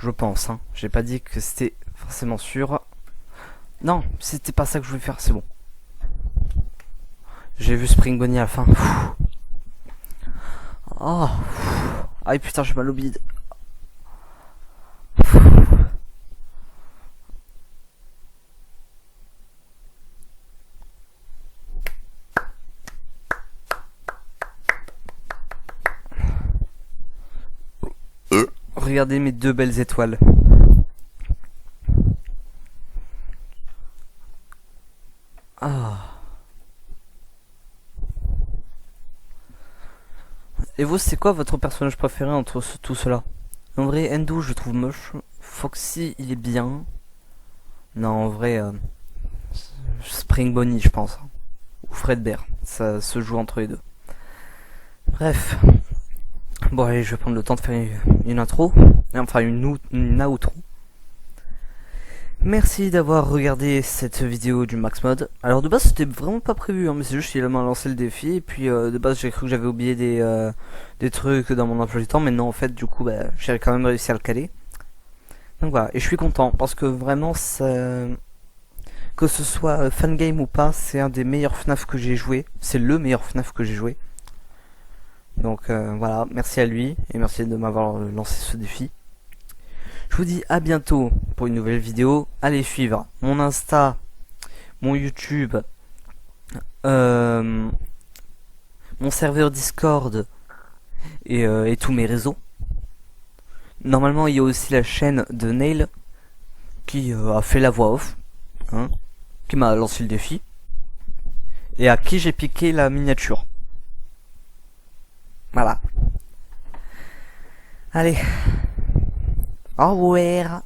Je pense, hein. J'ai pas dit que c'était forcément sûr. Non, c'était pas ça que je voulais faire, c'est bon. J'ai vu Spring Bonnie à la fin. Oh. Aïe putain, j'ai mal au bide. Regardez mes deux belles étoiles. Ah. Et vous, c'est quoi votre personnage préféré entre tout cela? En vrai, Endo, je le trouve moche. Foxy, il est bien. Non, en vrai, Spring Bonnie, je pense. Ou Fredbear. Ça se joue entre les deux. Bref. Bon, allez, je vais prendre le temps de faire une intro. Enfin, une outro. Merci d'avoir regardé cette vidéo du Max Mode. Alors de base c'était vraiment pas prévu, hein, mais c'est juste qu'il m'a lancé le défi. Et puis de base j'ai cru que j'avais oublié des trucs dans mon emploi du temps. Mais non, en fait du coup j'ai quand même réussi à le caler. Donc voilà, et je suis content parce que vraiment que ce soit Fangame ou pas, c'est un des meilleurs FNAF que j'ai joué. C'est le meilleur FNAF que j'ai joué. Donc voilà, merci à lui et merci de m'avoir lancé ce défi. Je vous dis à bientôt pour une nouvelle vidéo. Allez suivre mon Insta, mon YouTube, mon serveur Discord et tous mes réseaux. Normalement il y a aussi la chaîne de Nail qui a fait la voix off, hein, qui m'a lancé le défi et à qui j'ai piqué la miniature. Voilà. Allez. Au revoir.